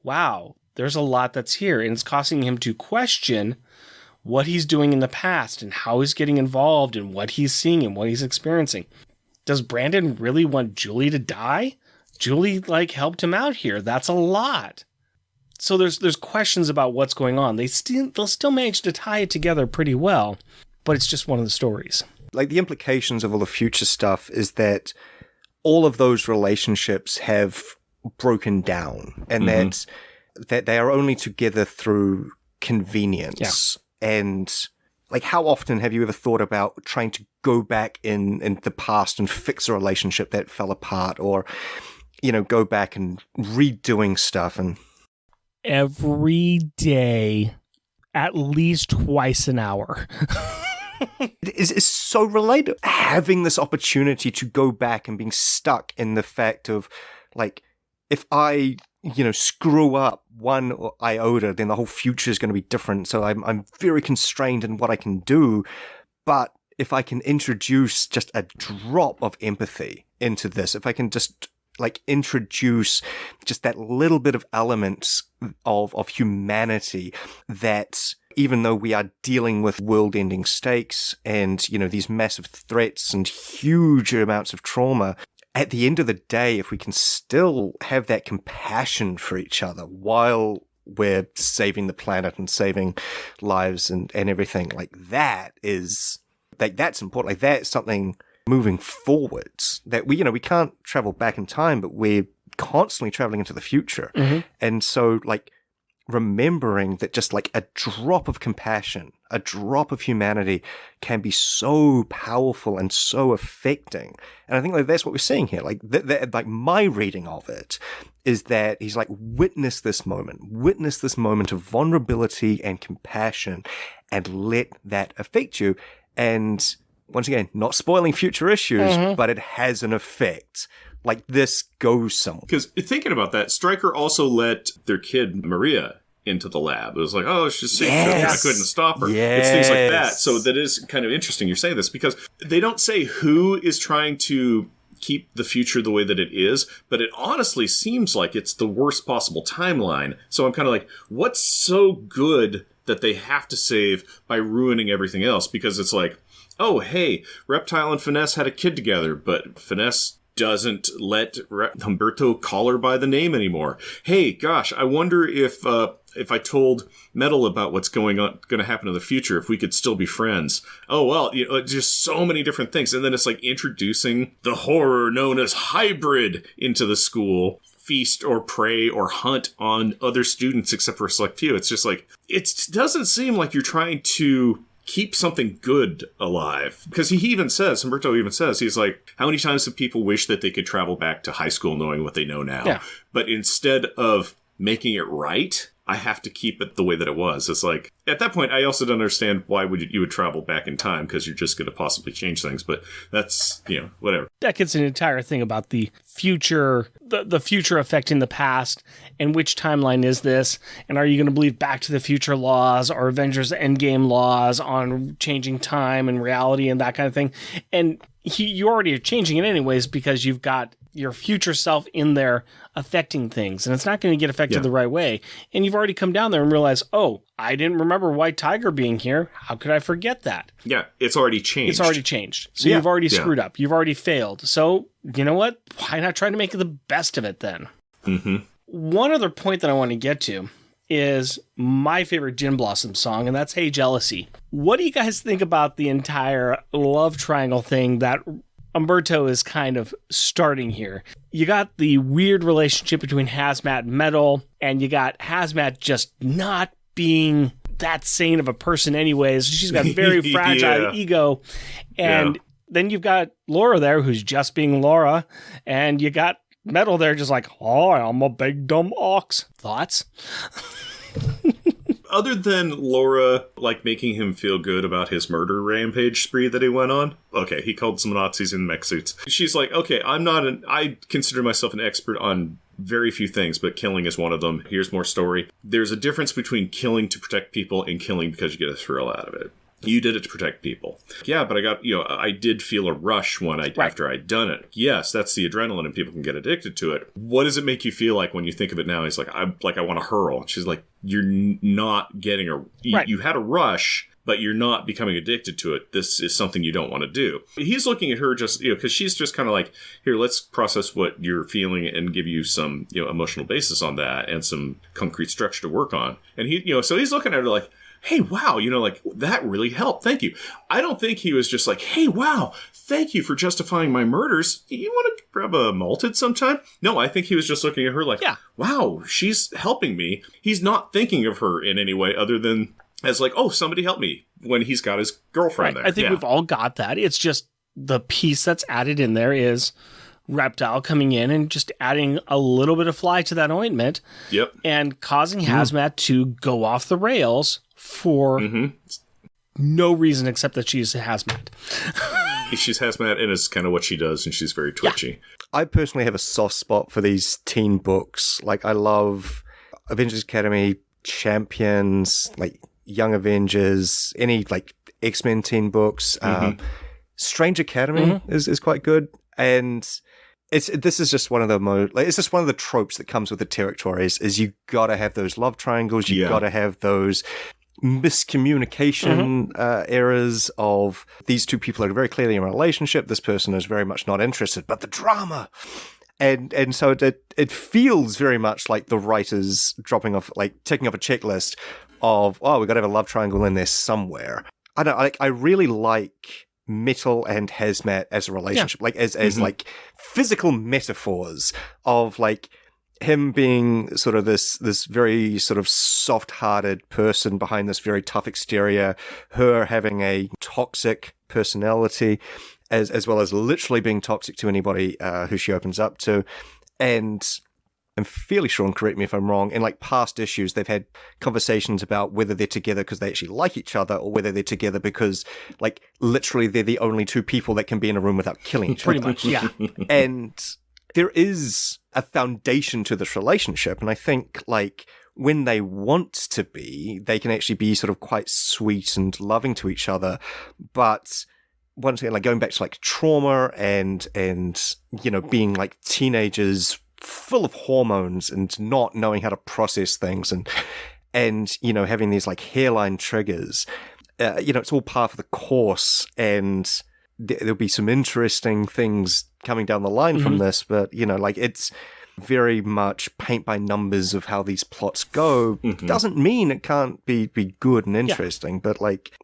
wow, there's a lot that's here. And it's causing him to question what he's doing in the past and how he's getting involved and what he's seeing and what he's experiencing. Does Brandon really want Julie to die? Julie, helped him out here. That's a lot. So there's questions about what's going on. They'll still manage to tie it together pretty well, but it's just one of the stories. The implications of all the future stuff is that all of those relationships have broken down and that they are only together through convenience. Yeah. And how often have you ever thought about trying to go back in the past and fix a relationship that fell apart, or, go back and redoing stuff? And every day, at least twice an hour. It's so related. Having this opportunity to go back and being stuck in the fact of, if I, screw up one iota, then the whole future is going to be different. So I'm very constrained in what I can do. But if I can introduce just a drop of empathy into this, if I can just introduce just that little bit of element of humanity, that even though we are dealing with world-ending stakes and, these massive threats and huge amounts of trauma, at the end of the day, if we can still have that compassion for each other while we're saving the planet and saving lives and everything, that is, that's important. That's something moving forwards that we can't travel back in time, but we're constantly traveling into the future. Mm-hmm. And so remembering that just a drop of compassion, a drop of humanity can be so powerful and so affecting. And I think that's what we're seeing here. My reading of it is that he's witness this moment of vulnerability and compassion and let that affect you. And once again, not spoiling future issues, but it has an effect. This goes somewhere. Because thinking about that, Stryker also let their kid, Maria, into the lab. It was she's safe. I couldn't stop her. Yes. It's things like that. So that is kind of interesting you're saying this, because they don't say who is trying to keep the future the way that it is, but it honestly seems like it's the worst possible timeline. So I'm kind of what's so good that they have to save by ruining everything else? Because it's oh, hey, Reptile and Finesse had a kid together, but Finesse doesn't let Humberto call her by the name anymore. Hey, gosh, I wonder if I told Metal about what's going to happen in the future, if we could still be friends. Oh, well, just so many different things. And then it's introducing the horror known as hybrid into the school. Feast or prey or hunt on other students except for a select few. It's just it doesn't seem like you're trying to keep something good alive. Because Humberto even says, he's how many times do people wish that they could travel back to high school knowing what they know now? Yeah. But instead of making it right, I have to keep it the way that it was. It's like, at that point, I also don't understand why you would travel back in time, because you're just going to possibly change things. But that's, whatever. That gets an entire thing about the future, the future affecting the past, and which timeline is this, and are you going to believe Back to the Future laws or Avengers Endgame laws on changing time and reality and that kind of thing. And you already are changing it anyways, because you've got your future self in there affecting things, and it's not going to get affected the right way. And you've already come down there and realized, oh, I didn't remember White Tiger being here. How could I forget that? Yeah, it's already changed. It's already changed. So you've already screwed up. You've already failed. So you know what? Why not try to make the best of it then? Mm-hmm. One other point that I want to get to is my favorite Gin Blossom song, and that's Hey Jealousy. What do you guys think about the entire love triangle thing that Umberto is kind of starting here? You got the weird relationship between Hazmat and Metal, and you got Hazmat just not being that sane of a person anyways. She's got very fragile ego. And then you've got Laura there, who's just being Laura, and you got Metal there just like, oh, I'm a big dumb ox. Thoughts? Other than Laura, making him feel good about his murder rampage spree that he went on. Okay, he called some Nazis in mech suits. She's like, okay, I consider myself an expert on very few things, but killing is one of them. Here's more story. There's a difference between killing to protect people and killing because you get a thrill out of it. You did it to protect people. Yeah, but I got, I did feel a rush after I'd done it. Yes, that's the adrenaline, and people can get addicted to it. What does it make you feel like when you think of it now? He's like, I want to hurl. She's like, you're not getting you had a rush, but you're not becoming addicted to it. This is something you don't want to do. He's looking at her just, because she's just kind of like, here, let's process what you're feeling and give you some, emotional basis on that and some concrete structure to work on. And he, so he's looking at her like, hey, wow, that really helped. Thank you. I don't think he was just like, hey, wow, thank you for justifying my murders. You want to grab a malted sometime? No, I think he was just looking at her like, wow, she's helping me. He's not thinking of her in any way other than as like, oh, somebody help me, when he's got his girlfriend there. I think we've all got that. It's just the piece that's added in there is Reptile coming in and just adding a little bit of fly to that ointment. Yep. And causing Hazmat to go off the rails for no reason except that she's a Hazmat. She's Hazmat, and it's kind of what she does, and she's very twitchy. Yeah. I personally have a soft spot for these teen books. I love Avengers Academy, Champions, Young Avengers, any X-Men teen books. Strange Academy is quite good, and this is just one of the it's just one of the tropes that comes with the territories. Is you got to have those love triangles, you got to have those miscommunication errors of these two people are very clearly in a relationship. This person is very much not interested, but the drama. And so it feels very much like the writers taking off a checklist of, oh, we've got to have a love triangle in there somewhere. I really like Metal and Hazmat as a relationship, as physical metaphors of him being sort of this very sort of soft-hearted person behind this very tough exterior, her having a toxic personality, as well as literally being toxic to anybody who she opens up to. And I'm fairly sure, and correct me if I'm wrong, in past issues, they've had conversations about whether they're together because they actually like each other, or whether they're together because, literally they're the only two people that can be in a room without killing each other. Pretty much, yeah. And there is a foundation to this relationship, and I think, when they want to be, they can actually be sort of quite sweet and loving to each other, but once again, going back to trauma and being teenagers full of hormones and not knowing how to process things and having these hairline triggers, it's all part of the course, and there'll be some interesting things coming down the line from this, but it's very much paint by numbers of how these plots go. Doesn't mean it can't be good and interesting, but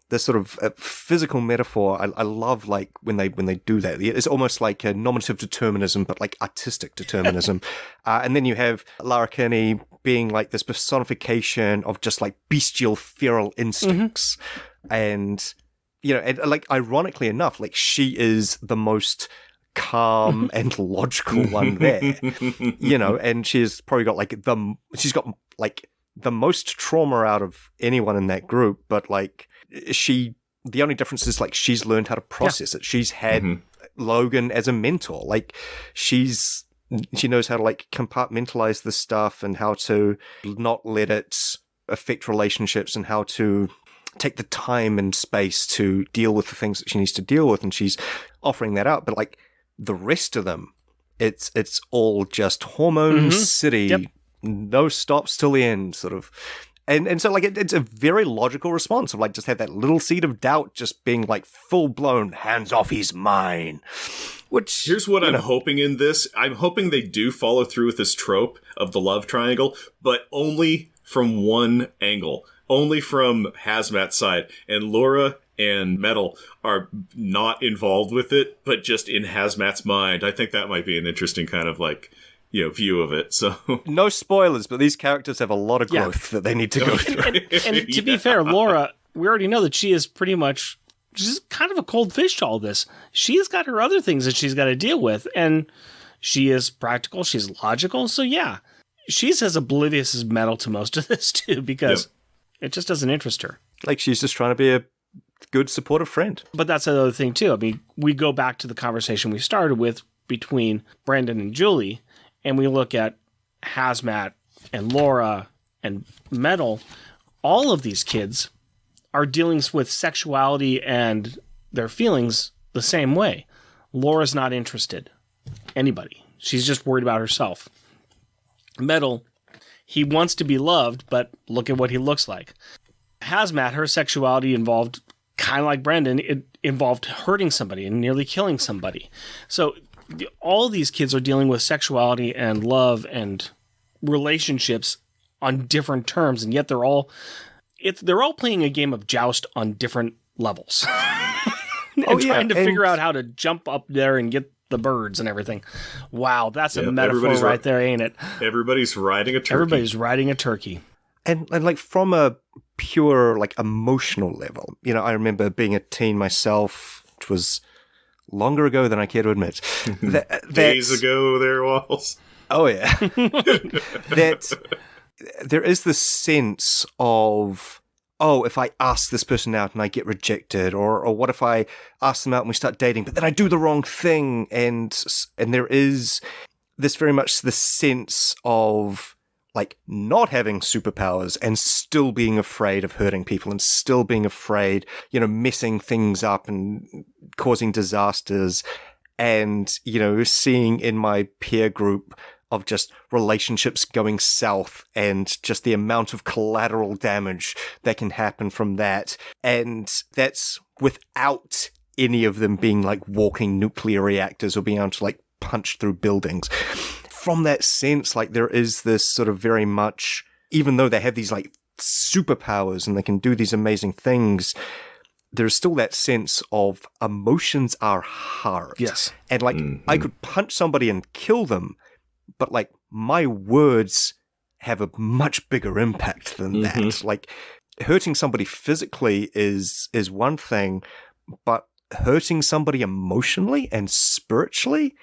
this sort of physical metaphor, I love when they do that. It's almost like a normative determinism, but artistic determinism. And then you have Lara Kinney being this personification of just bestial feral instincts. And ironically got she is the most calm and logical one there, and she's probably got she's got the most trauma out of anyone in that group, but like the only difference is like she's learned how to process it. She's had Logan as a mentor. Like she knows how to like compartmentalize this stuff and how to not let it affect relationships and how to take the time and space to deal with the things that she needs to deal with. And she's offering that out. But like the rest of them, it's all just hormone city, no stops till the end sort of. And so like it's a very logical response of like just have that little seed of doubt just being like full blown hands off, he's mine. Which here's what I'm hoping in this. I'm hoping they do follow through with this trope of the love triangle, but only from one angle. Only from Hazmat's side. And Laura and Metal are not involved with it, but just in Hazmat's mind. I think that might be an interesting kind of like, view of it. So no spoilers, but these characters have a lot of growth that they need to go through. And to be fair, Laura, we already know that she is pretty much just kind of a cold fish to all this. She's got her other things that she's got to deal with, and she is practical, she's logical, so yeah. She's as oblivious as Metal to most of this too, because it just doesn't interest her. Like she's just trying to be a good supportive friend. But that's another thing too. I mean, we go back to the conversation we started with between Brandon and Julie, and we look at Hazmat and Laura and Metal. All of these kids are dealing with sexuality and their feelings the same way. Laura's not interested. Anybody. She's just worried about herself. Metal, he wants to be loved, but look at what he looks like. Hazmat, her sexuality involved, kind of like Brandon, it involved hurting somebody and nearly killing somebody. So all these kids are dealing with sexuality and love and relationships on different terms, and yet they're all playing a game of joust on different levels. Trying to figure out how to jump up there and get the birds and everything. Wow, that's a metaphor right there, ain't it? Everybody's riding a turkey. Everybody's riding a turkey. And like from a pure like emotional level, I remember being a teen myself, which was longer ago than I care to admit. Days ago there was. Oh yeah. That there is this sense of, if I ask this person out and I get rejected, or what if I ask them out and we start dating, but then I do the wrong thing, and there is this very much the sense of like not having superpowers and still being afraid of hurting people and still being afraid, messing things up and causing disasters, and seeing in my peer group of just relationships going south and just the amount of collateral damage that can happen from that. And that's without any of them being like walking nuclear reactors or being able to like punch through buildings. From that sense, like there is this sort of very much, even though they have these like superpowers and they can do these amazing things, there's still that sense of emotions are hard. Yes. And like I could punch somebody and kill them, but like my words have a much bigger impact than that. Like hurting somebody physically is one thing, but hurting somebody emotionally and spiritually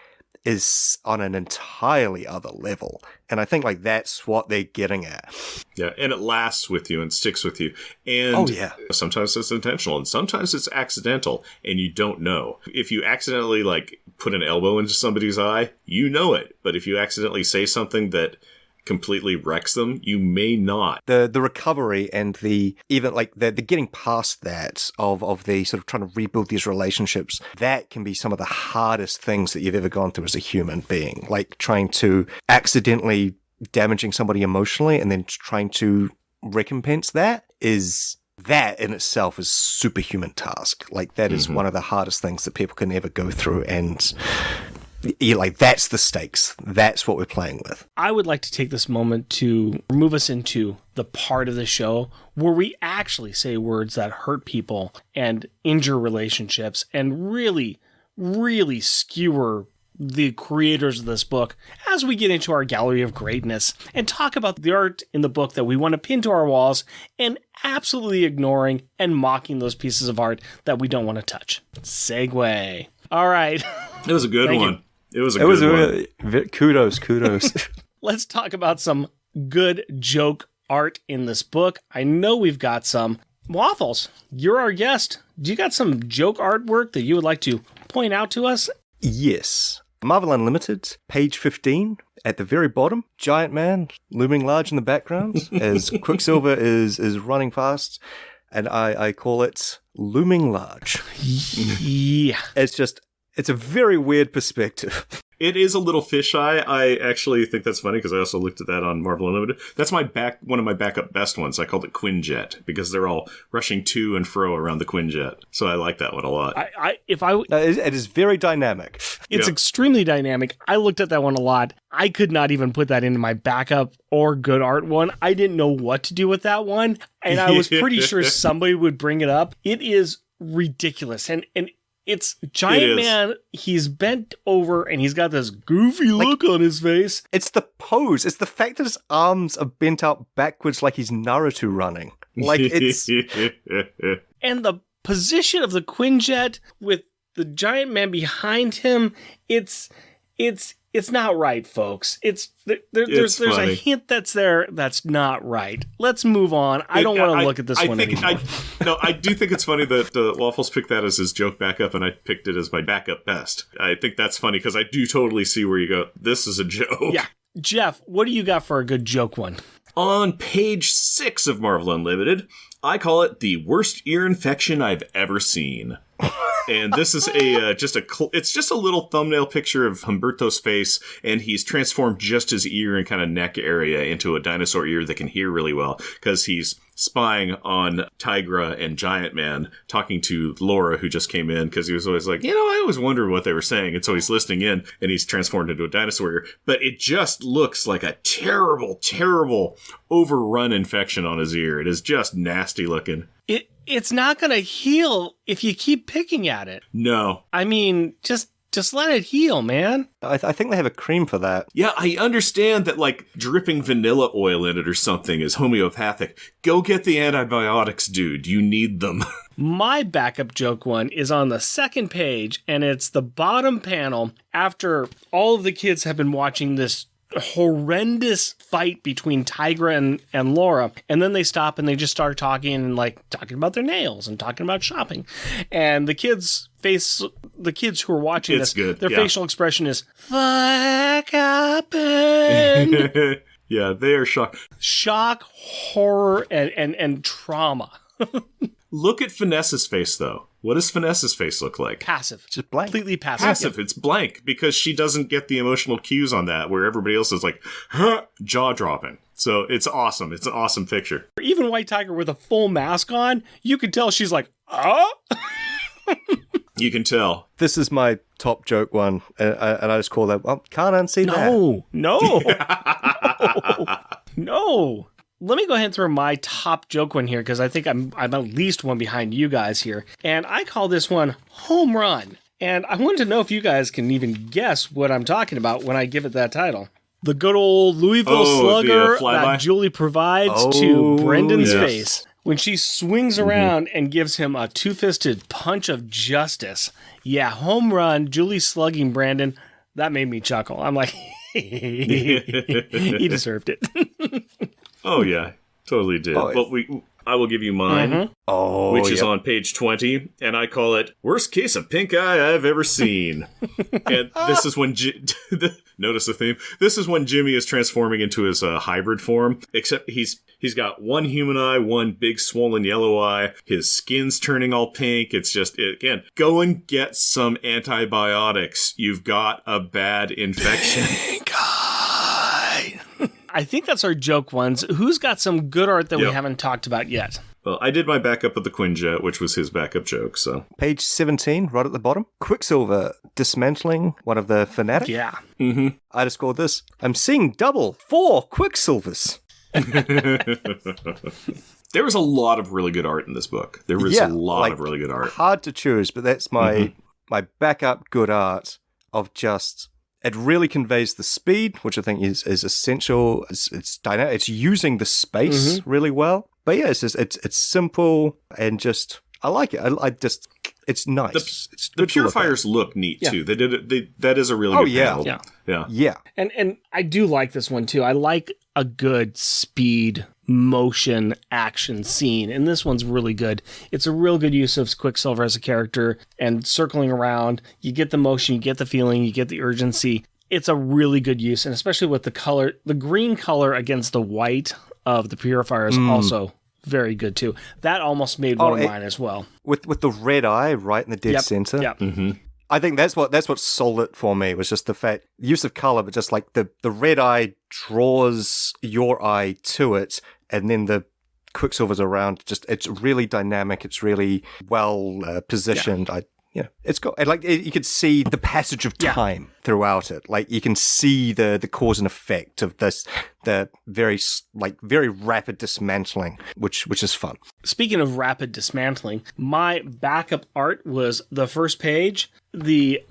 is on an entirely other level. And I think like that's what they're getting at. Yeah, and it lasts with you and sticks with you. And sometimes it's intentional and sometimes it's accidental and you don't know. If you accidentally like put an elbow into somebody's eye, you know it. But if you accidentally say something that completely wrecks them, you may not. The recovery and the getting past that of the sort of trying to rebuild these relationships, that can be some of the hardest things that you've ever gone through as a human being. Like trying to accidentally damaging somebody emotionally and then trying to recompense that in itself is superhuman task. Like that is one of the hardest things that people can ever go through, and like that's the stakes. That's what we're playing with. I would like to take this moment to move us into the part of the show where we actually say words that hurt people and injure relationships and really, really skewer the creators of this book as we get into our gallery of greatness and talk about the art in the book that we want to pin to our walls and absolutely ignoring and mocking those pieces of art that we don't want to touch. Segue. All right. It was a good one. You. It was a good one. Kudos. Let's talk about some good joke art in this book. I know we've got some. Waffles, you're our guest. Do you got some joke artwork that you would like to point out to us? Yes. Marvel Unlimited, page 15, at the very bottom, Giant Man looming large in the background as Quicksilver is running fast, and I call it looming large. Yeah. It's a very weird perspective. It is a little fisheye. I actually think that's funny because I also looked at that on Marvel Unlimited. That's one of my backup best ones. I called it Quinjet because they're all rushing to and fro around the Quinjet. So I like that one a lot. It is very dynamic. It's extremely dynamic. I looked at that one a lot. I could not even put that into my backup or good art one. I didn't know what to do with that one. And I was pretty sure somebody would bring it up. It is ridiculous. And it's Giant Man. He's bent over and he's got this goofy look on his face. It's the pose. It's the fact that his arms are bent out backwards like he's Naruto running. Like it's And the position of the Quinjet with the Giant Man behind him, it's not right, folks. There's a hint that's there that's not right. Let's move on. I don't want to look at this one anymore. I do think it's funny that Waffles picked that as his joke backup, and I picked it as my backup best. I think that's funny because I do totally see where you go, this is a joke. Yeah. Jeff, what do you got for a good joke one? On page 6 of Marvel Unlimited, I call it the worst ear infection I've ever seen. And this is it's just a little thumbnail picture of Humberto's face, and he's transformed just his ear and kind of neck area into a dinosaur ear that can hear really well, because he's spying on Tigra and Giant Man, talking to Laura, who just came in, because he was always like, I always wondered what they were saying, and so he's listening in, and he's transformed into a dinosaur ear. But it just looks like a terrible, terrible overrun infection on his ear. It is just nasty looking. It's not going to heal if you keep picking at it. No. I mean, just let it heal, man. I think they have a cream for that. Yeah, I understand that, like, dripping vanilla oil in it or something is homeopathic. Go get the antibiotics, dude. You need them. My backup joke one is on the second page, and it's the bottom panel after all of the kids have been watching this horrendous fight between Tigra and Laura, and then they stop and they just start talking about their nails and talking about shopping, and the kids who are watching their facial expression is "What happened?" Yeah, they are shock, horror, and trauma. Look at Finesse's face, though. What does Finesse's face look like? Passive. Just blank. Completely passive. Passive. It's blank because she doesn't get the emotional cues on that, where everybody else is like, jaw-dropping. So it's awesome. It's an awesome picture. Even White Tiger with a full mask on, you can tell she's like, You can tell. This is my top joke one, and I just call that, can't unsee that. No. Let me go ahead and throw my top joke one here, because I think I'm at least one behind you guys here. And I call this one Home Run. And I wanted to know if you guys can even guess what I'm talking about when I give it that title. The good old Louisville Slugger that Julie provides to Brendan's face when she swings around and gives him a two-fisted punch of justice. Yeah, home run, Julie slugging Brandon. That made me chuckle. I'm like, he deserved it. Oh, yeah. Totally did. But I will give you mine, which is on page 20, and I call it Worst Case of Pink Eye I've Ever Seen. And this is when, notice the theme, this is when Jimmy is transforming into his hybrid form, except he's got one human eye, one big swollen yellow eye, his skin's turning all pink. It's just, again, go and get some antibiotics. You've got a bad infection. Pink eye. I think that's our joke ones. Who's got some good art that we haven't talked about yet? Well, I did my backup of the Quinjet, which was his backup joke, so. Page 17, right at the bottom. Quicksilver dismantling one of the fanatics. Yeah. Mm-hmm. I just called this, I'm seeing double 4 Quicksilvers. There was a lot of really good art in this book. There was a lot of really good art. Hard to choose, but that's my backup good art of just... It really conveys the speed, which I think is essential. It's dynamic. It's using the space really well. But yeah, it's simple and just I like it. It's nice. The Purifiers look neat too. They did it. That is a really good panel. Yeah. And I do like this one too. I like a good speed motion action scene. And this one's really good. It's a real good use of Quicksilver as a character and circling around. You get the motion, you get the feeling, you get the urgency. It's a really good use. And especially with the color, the green color against the white of the Purifier is also very good too. That almost made one of mine as well. With the red eye right in the dead center. Yep. I think that's what sold it for me, was just the fact, use of color, but just like the red eye draws your eye to it, and then the Quicksilver's around. Just, it's really dynamic. It's really well positioned. It's got, and like, you could see the passage of time throughout it. Like, you can see the cause and effect of this, the very rapid dismantling, which is fun. Speaking of rapid dismantling, my backup art was the first page, the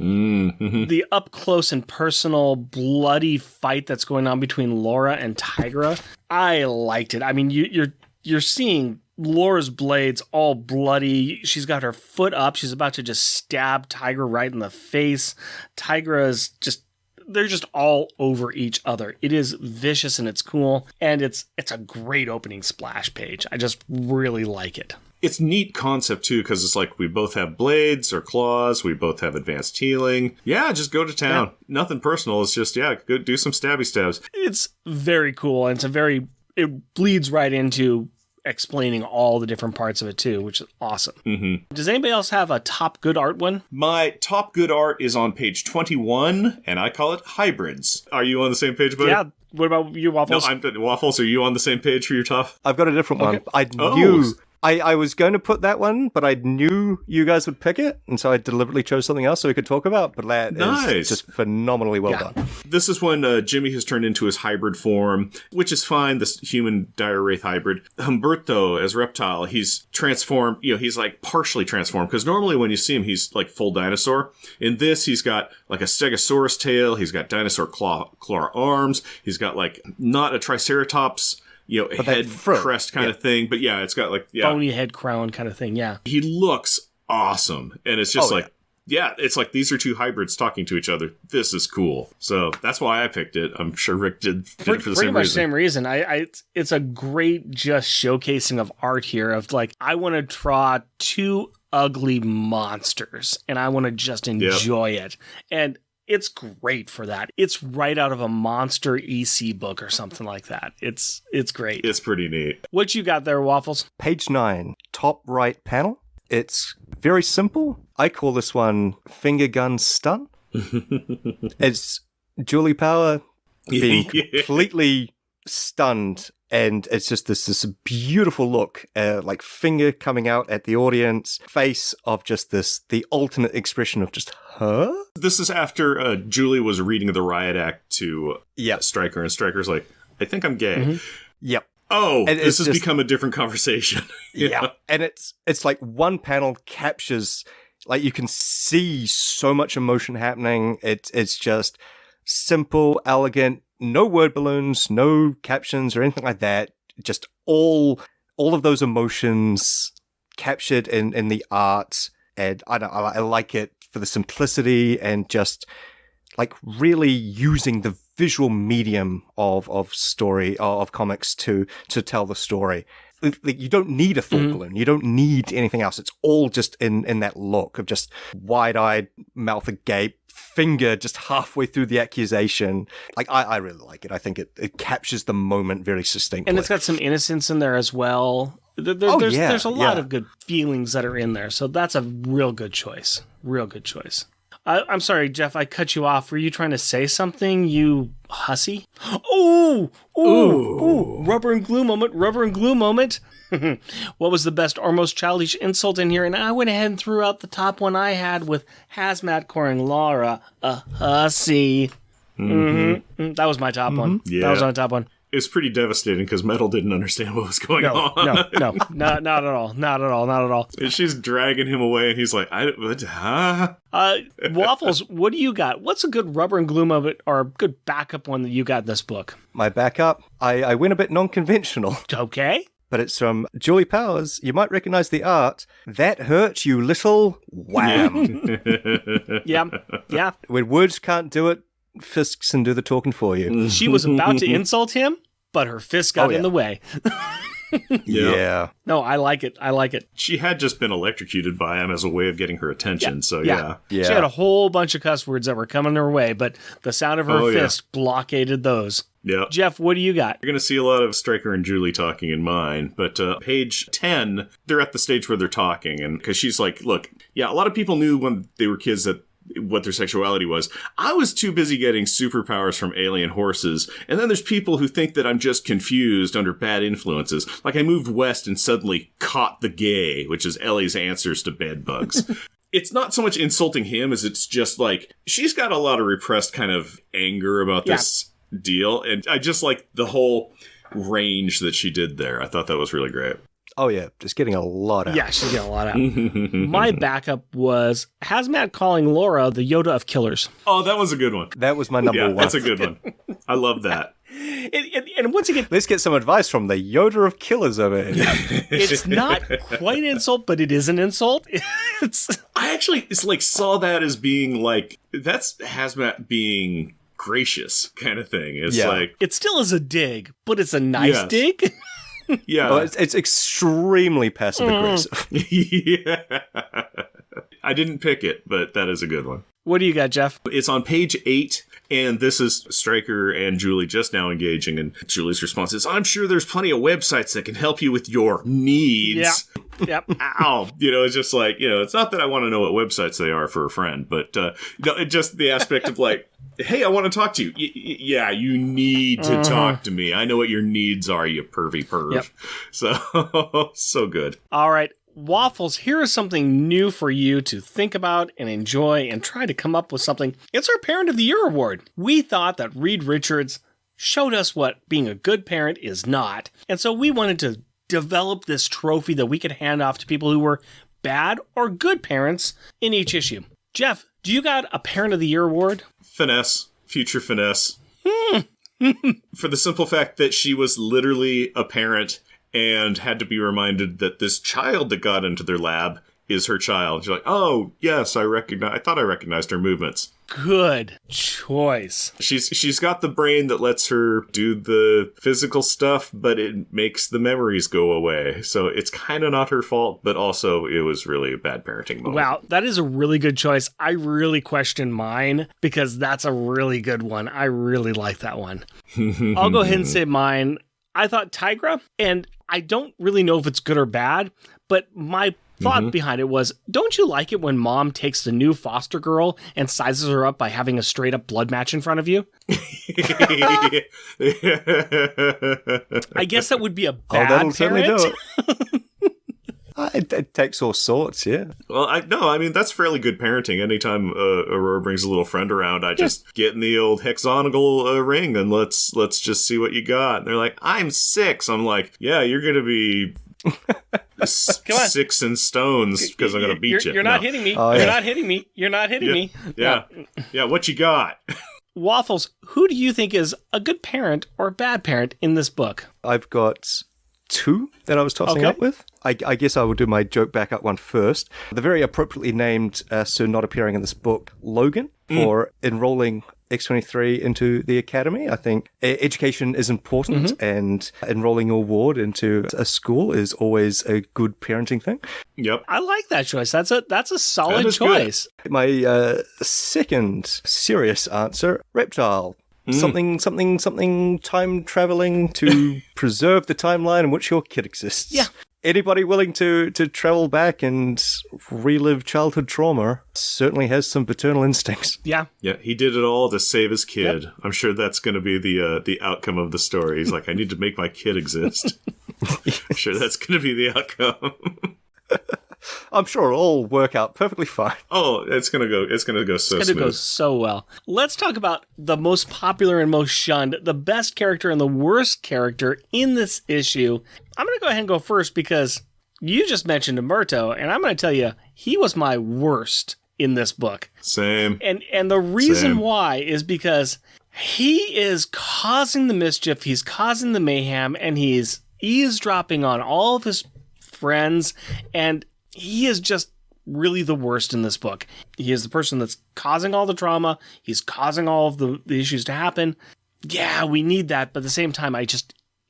up close and personal bloody fight that's going on between Laura and Tigra. I liked it. I mean, you're seeing Laura's blades all bloody. She's got her foot up. She's about to just stab Tigra right in the face. Tigra is they're just all over each other. It is vicious and it's cool. And it's a great opening splash page. I just really like it. It's neat concept too, because it's like we both have blades or claws. We both have advanced healing. Yeah, just go to town. Yeah. Nothing personal. It's just, go do some stabby stabs. It's very cool. And it bleeds right into explaining all the different parts of it too, which is awesome. Does anybody else have a top good art one? My top good art is on page 21, and I call it Hybrids. Are you on the same page, buddy? Yeah. What about you, Waffles? No, Waffles, are you on the same page for your top? I've got a different one. I knew... I was going to put that one, but I knew you guys would pick it, and so I deliberately chose something else so we could talk about. But that is just phenomenally well done. This is when Jimmy has turned into his hybrid form, which is fine, this human dire wraith hybrid. Humberto, as Reptile, he's transformed, he's like partially transformed, because normally when you see him, he's like full dinosaur. In this, he's got like a stegosaurus tail, he's got dinosaur claw arms, he's got like not a triceratops head crest kind of thing. But it's got like, bony head crown kind of thing. Yeah. He looks awesome. And it's just it's like these are two hybrids talking to each other. This is cool. So that's why I picked it. I'm sure Rick did for the same reason. Pretty much the same reason. It's a great just showcasing of art here of like, I want to draw two ugly monsters and I want to just enjoy it. And it's great for that. It's right out of a Monster EC book or something like that. It's great. It's pretty neat. What you got there, Waffles? Page 9, top right panel. It's very simple. I call this one Finger Gun Stun. It's Julie Power being completely stunned, and it's just this beautiful look, like finger coming out at the audience, face of just the ultimate expression of just, huh? This is after Julie was reading the riot act to Stryker, and Stryker's like, I think I'm gay. Yep. Oh, and this has become a different conversation. Yeah. And it's like one panel captures, like you can see so much emotion happening. It's just simple, elegant, no word balloons, no captions or anything like that. Just all of those emotions captured in the art. And I like it for the simplicity and just like really using the visual medium of story, of comics to tell the story. Like, you don't need a thought balloon. You don't need anything else. It's all just in that look of just wide-eyed, mouth agape, finger just halfway through the accusation. Like, I really like it. I think it captures the moment very succinctly. And it's got some innocence in there as well. There's a lot of good feelings that are in there. So that's a real good choice. Real good choice. I'm sorry, Jeff, I cut you off. Were you trying to say something, you hussy? Ooh! Rubber and glue moment. What was the best or most childish insult in here? And I went ahead and threw out the top one I had with Hazmat calling Laura a hussy. That was my top one. Yeah. That was my top one. It was pretty devastating because Metal didn't understand what was going on. No, not at all. Not at all. And she's dragging him away, and he's like, Waffles, what do you got? What's a good rubber and glue moment or a good backup one that you got in this book? My backup? I went a bit non-conventional. Okay. But it's from Julie Powers. You might recognize the art. That hurt, you little wham. Yeah. When words can't do it, fists can do the talking for you. She was about to insult him, but her fist got Oh, yeah. in the way. Yeah. No, I like it. I like it. She had just been electrocuted by him as a way of getting her attention, so yeah. Yeah. She had a whole bunch of cuss words that were coming her way, but the sound of her Oh, yeah. fist blockaded those. Yeah. Jeff, what do you got? You're going to see a lot of Stryker and Julie talking in mine, but page 10, they're at the stage where they're talking, and because she's like, look, yeah, a lot of people knew when they were kids that what their sexuality was. I was too busy getting superpowers from alien horses, and then there's people who think that I'm just confused under bad influences, like I moved west and suddenly caught the gay, which is Ellie's answers to bed bugs. It's not so much insulting him as it's just like, she's got a lot of repressed kind of anger about this deal, and I just like the whole range that she did there. I thought that was really great. Oh, yeah. Just getting a lot out. Yeah, she's getting a lot out. My backup was Hazmat calling Laura the Yoda of killers. Oh, that was a good one. That was my number Yeah, one. that's a good one. I love that. And once again, Let's get some advice from the Yoda of killers over here. it's not quite an insult, but it is an insult. It's I actually saw that as being like, that's Hazmat being gracious kind of thing. It's Yeah. like, it still is a dig, but it's a nice Yes. dig. yeah. Oh, it's extremely passive aggressive. Yeah. I didn't pick it, but that is a good one. What do you got, Jeff? It's on page 8, and this is Stryker and Julie just now engaging, and Julie's response is, I'm sure there's plenty of websites that can help you with your needs. Yep. Ow. It's just like, it's not that I want to know what websites they are for a friend, but it just the aspect of like, hey, I want to talk to you. Yeah, you need to talk to me. I know what your needs are, you pervy perv. Yep. So good. All right. Waffles, here is something new for you to think about and enjoy and try to come up with something. It's our Parent of the Year award. We thought that Reed Richards showed us what being a good parent is not. And so we wanted to develop this trophy that we could hand off to people who were bad or good parents in each issue. Jeff, do you got a Parent of the Year award? Finesse. Future finesse. For the simple fact that she was literally a parent and had to be reminded that this child that got into their lab is her child. She's like, oh, yes, I thought I recognized her movements. Good choice. She's got the brain that lets her do the physical stuff, but it makes the memories go away. So it's kind of not her fault, but also it was really a bad parenting moment. Wow, that is a really good choice. I really question mine because that's a really good one. I really like that one. I'll go ahead and say mine. I thought Tigra, and I don't really know if it's good or bad, but my thought behind it was, don't you like it when mom takes the new foster girl and sizes her up by having a straight up blood match in front of you? I guess that would be a bad that'll certainly parent. do it. It takes all sorts, yeah. Well, I mean, that's fairly good parenting. Anytime Aurora brings a little friend around, I just get in the old hexagonal ring and let's just see what you got. And they're like, I'm 6. I'm like, yeah, you're going to be 6 in stones because I'm going to beat you. You're not hitting me. Oh, You're yeah. not hitting me. You're not hitting me. Yeah. Yeah, what you got? Waffles, who do you think is a good parent or a bad parent in this book? I've got 2 that I was tossing Okay. up with. I guess I will do my joke backup one first. The very appropriately named, so not appearing in this book, Logan, for enrolling X-23 into the academy. I think education is important, and enrolling your ward into a school is always a good parenting thing. Yep. I like that choice. That's a solid That is good. choice. My second serious answer, Reptile. Something time traveling to preserve the timeline in which your kid exists. Yeah. Anybody willing to travel back and relive childhood trauma certainly has some paternal instincts. Yeah. Yeah, he did it all to save his kid. I'm sure that's going to be the outcome of the story. He's like, I need to make my kid exist. I'm sure that's going to be the outcome. I'm sure it'll all work out perfectly fine. Oh, it's gonna go so It's going to smooth. go so well. Let's talk about the most popular and most shunned, the best character and the worst character in this issue. I'm going to go ahead and go first because you just mentioned Umberto, and I'm going to tell you, he was my worst in this book. Same. And the reason Same. why is because he is causing the mischief, he's causing the mayhem, and he's eavesdropping on all of his friends, and he is just really the worst in this book. He is the person that's causing all the trauma. He's causing all of the issues to happen. Yeah, we need that, but at the same time,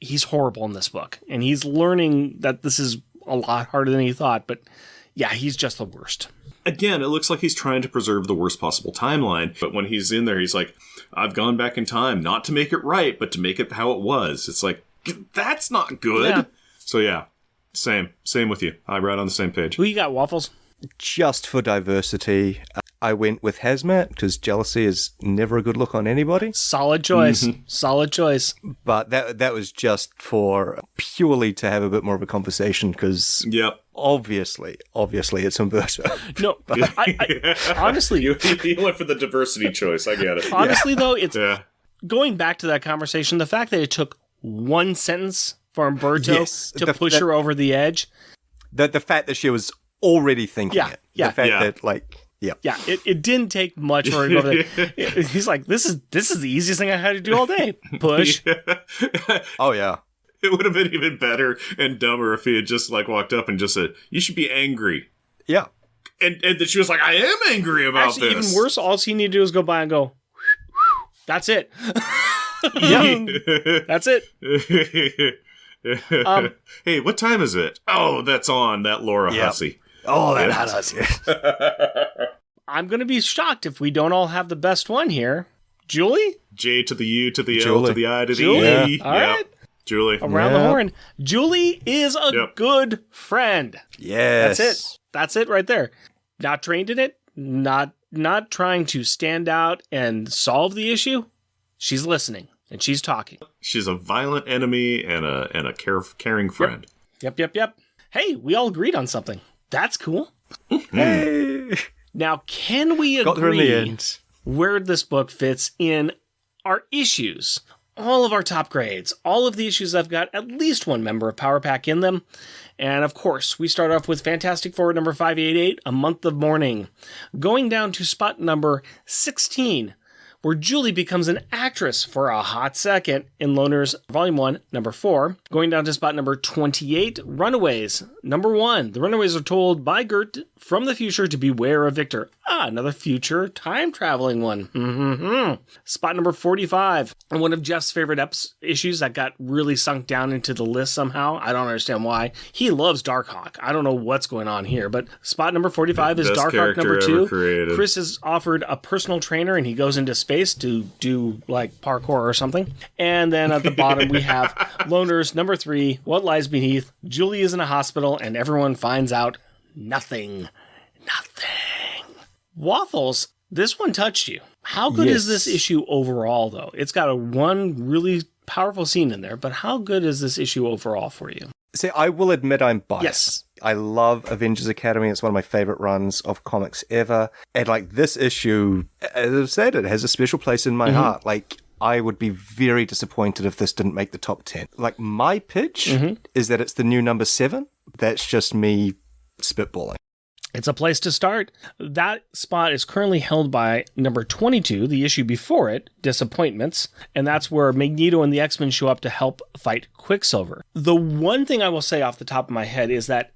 he's horrible in this book. And he's learning that this is a lot harder than he thought. But yeah, he's just the worst. Again, it looks like he's trying to preserve the worst possible timeline. But when he's in there, he's like, I've gone back in time, not to make it right, but to make it how it was. It's like, that's not good. Yeah. So yeah, same with you. I'm right on the same page. Who you got, Waffles? Just for diversity, I went with Hazmat because jealousy is never a good look on anybody. Solid choice. Solid choice. But that was just for purely to have a bit more of a conversation because Yep. obviously it's Umberto. No, I honestly, You went for the diversity choice. I get it. honestly though, it's Yeah. going back to that conversation. The fact that it took one sentence for Umberto Yes, to push her over the edge. The fact that she was already thinking Yeah, it. yeah. The fact Yeah. that, like, yeah. Yeah, it didn't take much for her to go over there. He's like, this is the easiest thing I had to do all day. Push. Oh, yeah. It would have been even better and dumber if he had just like walked up and just said, "You should be angry," Yeah. and that she was like, "I am angry about Actually, this." even worse, all he needed to do is go by and go, that's it. Yeah. That's it. Hey, what time is it? Oh, that's on that Laura Yep. Hussey. Oh, that's I'm going to be shocked if we don't all have the best one here. Julie? J to the U to the L Julie. to the I to the Julie? E. All Yep. right. Julie. Around the Yeah. horn. Julie is a Yep. good friend. Yes. That's it. That's it right there. Not trained in it, not trying to stand out and solve the issue. She's listening and she's talking. She's a violent enemy and a caring friend. Yep. Hey, we all agreed on something. That's cool. Hey. Now, can we Got there in the agree end. where this book fits in our issues? All of our top grades, all of the issues have got at least one member of Power Pack in them. And of course, we start off with Fantastic Four number 588, A Month of Mourning, going down to spot number 16, where Julie becomes an actress for a hot second in Loners Volume 1, number 4. Going down to spot number 28, Runaways, number 1. The Runaways are told by Gert from the future to beware of Victor. Another future time-traveling one. Spot number 45, one of Jeff's favorite issues that got really sunk down into the list somehow. I don't understand why. He loves Darkhawk. I don't know what's going on here, but spot number 45 is Best Darkhawk number character 2. ever created. Chris is offered a personal trainer and he goes into space to do like parkour or something. And then at the bottom we have Loners number 3, What Lies Beneath. Julie is in a hospital and everyone finds out nothing. Waffles, this one touched you. How good is this issue overall, though? It's got one really powerful scene in there, but how good is this issue overall for you? See, I will admit I'm biased. Yes. I love Avengers Academy. It's one of my favorite runs of comics ever. And like this issue, as I've said, it has a special place in my heart. Like I would be very disappointed if this didn't make the top 10. Like my pitch is that it's the new number 7. That's just me spitballing. It's a place to start. That spot is currently held by number 22, the issue before it, Disappointments, and that's where Magneto and the X-Men show up to help fight Quicksilver. The one thing I will say off the top of my head is that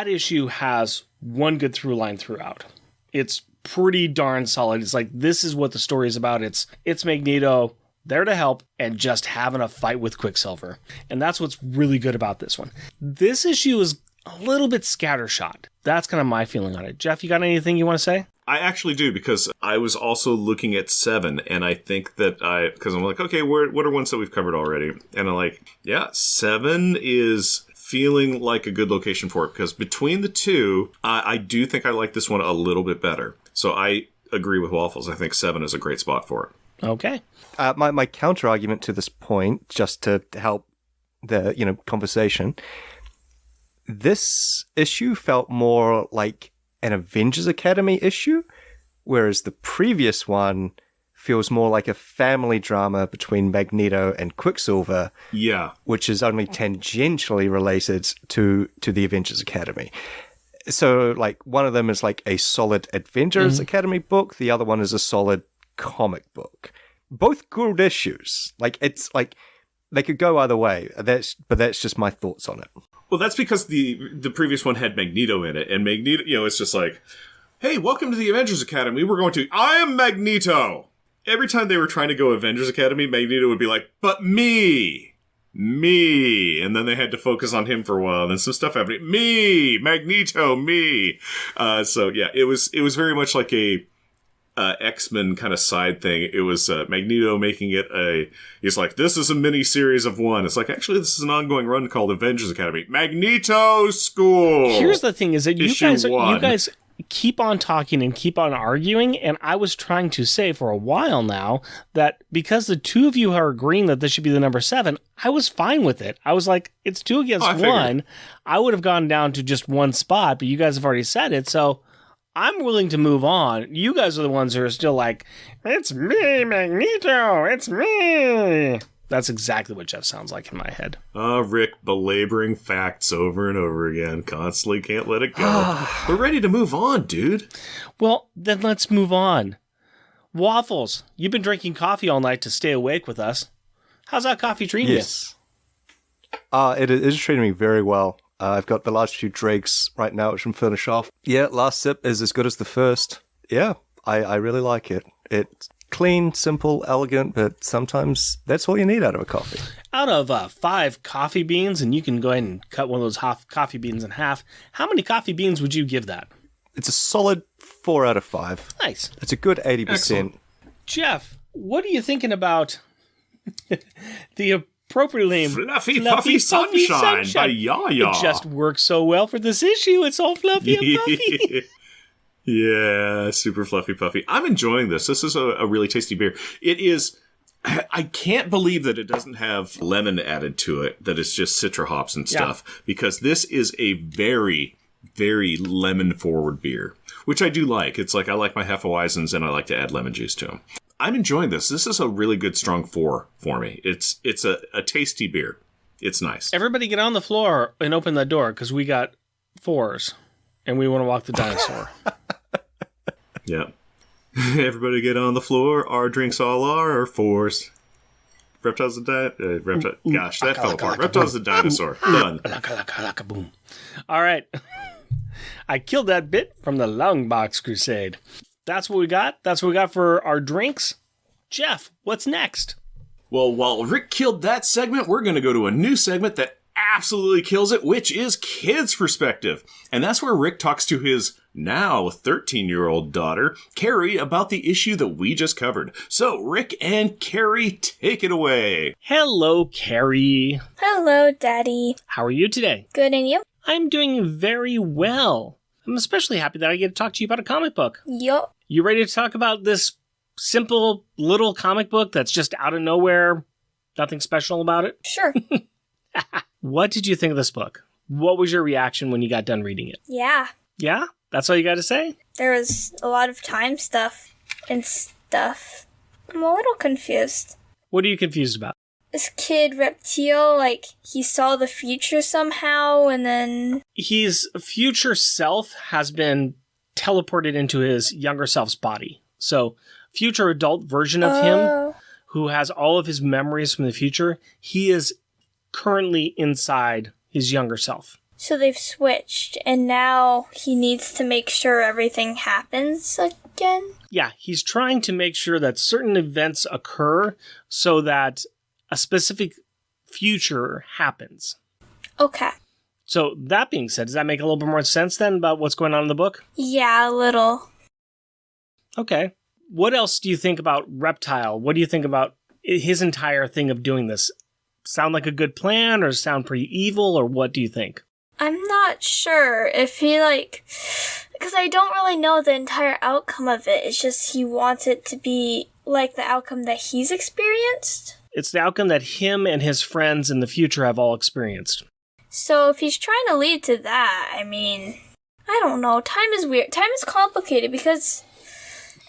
issue has one good through line throughout. It's pretty darn solid. It's like, this is what the story is about. It's Magneto there to help and just having a fight with Quicksilver. And that's what's really good about this one. This issue is a little bit scattershot. That's kind of my feeling on it. Jeff, you got anything you want to say? I actually do, because I was also looking at 7, and I think that because I'm like, okay, what are ones that we've covered already? And I'm like, yeah, 7 is feeling like a good location for it, because between the two, I do think I like this one a little bit better. So I agree with Waffles. I think 7 is a great spot for it. Okay. My counter argument to this point, just to help the conversation, this issue felt more like an Avengers Academy issue, whereas the previous one feels more like a family drama between Magneto and Quicksilver, Yeah. which is only tangentially related to the Avengers Academy. So, like, one of them is like a solid Avengers Academy book, the other one is a solid comic book. Both good issues. Like, it's like they could go either way. But that's just my thoughts on it. Well, that's because the previous one had Magneto in it, and Magneto, it's just like, hey, welcome to the Avengers Academy. I am Magneto. Every time they were trying to go Avengers Academy, Magneto would be like, but me. me. And then they had to focus on him for a while. And then some stuff happening. Me! Magneto, me! So yeah, it was very much like a X-Men kind of side thing. It was Magneto making it he's like, this is a mini series of one. It's like, actually, this is an ongoing run called Avengers Academy. Magneto School! Here's the thing is that you Issue guys keep on talking and keep on arguing, and I was trying to say for a while now that because the two of you are agreeing that this should be the number 7, I was fine with it. I was like, it's 2 against 1. I would have gone down to just one spot, but you guys have already said it, so I'm willing to move on. You guys are the ones who are still like, it's me, Magneto, it's me. That's exactly what Jeff sounds like in my head. Rick belaboring facts over and over again. Constantly can't let it go. We're ready to move on, dude. Well, then let's move on. Waffles, you've been drinking coffee all night to stay awake with us. How's that coffee treating Yes. It is treating me very well. I've got the last few dregs right now, which I'm finish off. Yeah, last sip is as good as the first. Yeah, I really like it. It's clean, simple, elegant, but sometimes that's all you need out of a coffee. you? Out of 5 coffee beans, and you can go ahead and cut one of those coffee beans in half, how many coffee beans would you give that? It's a solid 4 out of 5. Nice. It's a good 80%. Excellent. Jeff, what are you thinking about the appropriately named Fluffy Puffy Sunshine by Yaya. It just works so well for this issue. It's all fluffy and puffy. Yeah, super fluffy puffy. I'm enjoying this. This is a really tasty beer. It is. I can't believe that it doesn't have lemon added to it, that it's just citra hops and stuff, because this is a very, very lemon-forward beer, which I do like. It's like I like my Hefeweizens, and I like to add lemon juice to them. I'm enjoying this. This is a really good strong 4 for me. It's a tasty beer. It's nice. Everybody get on the floor and open that door, because we got 4s, and we want to walk the dinosaur. Yeah. Everybody get on the floor. Our drinks all are 4s. Reptiles and gosh, that fell apart. Reptiles and dinosaur. Done. Boom. All right. I killed that bit from the Lungbox Crusade. That's what we got. That's what we got for our drinks. Jeff, what's next? Well, while Rick killed that segment, we're going to go to a new segment that absolutely kills it, which is Kids Perspective. And that's where Rick talks to his now 13-year-old daughter, Carrie, about the issue that we just covered. So, Rick and Carrie, take it away. Hello, Carrie. Hello, Daddy. How are you today? Good, and you? I'm doing very well. I'm especially happy that I get to talk to you about a comic book. Yup. You ready to talk about this simple little comic book that's just out of nowhere? Nothing special about it? Sure. What did you think of this book? What was your reaction when you got done reading it? Yeah. Yeah? That's all you got to say? There was a lot of time stuff and stuff. I'm a little confused. What are you confused about? This kid, Reptile, like, he saw the future somehow, and then... His future self has been teleported into his younger self's body. So, future adult version of him, who has all of his memories from the future, he is currently inside his younger self. So they've switched, and now he needs to make sure everything happens again? Yeah, he's trying to make sure that certain events occur so that a specific future happens. Okay. So that being said, does that make a little bit more sense then about what's going on in the book? Yeah, a little. Okay. What else do you think about Reptile? What do you think about his entire thing of doing this? Sound like a good plan, or sound pretty evil, or what do you think? I'm not sure if he, because I don't really know the entire outcome of it. It's just he wants it to be like the outcome that he's experienced. It's the outcome that him and his friends in the future have all experienced. So if he's trying to lead to that, I mean, I don't know. Time is weird. Time is complicated because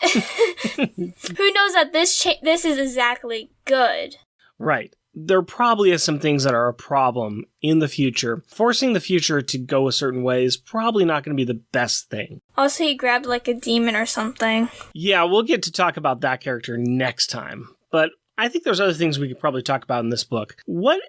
who knows that this is exactly good. Right. There probably is some things that are a problem in the future. Forcing the future to go a certain way is probably not going to be the best thing. Also, he grabbed like a demon or something. Yeah, we'll get to talk about that character next time. But I think there's other things we could probably talk about in this book. What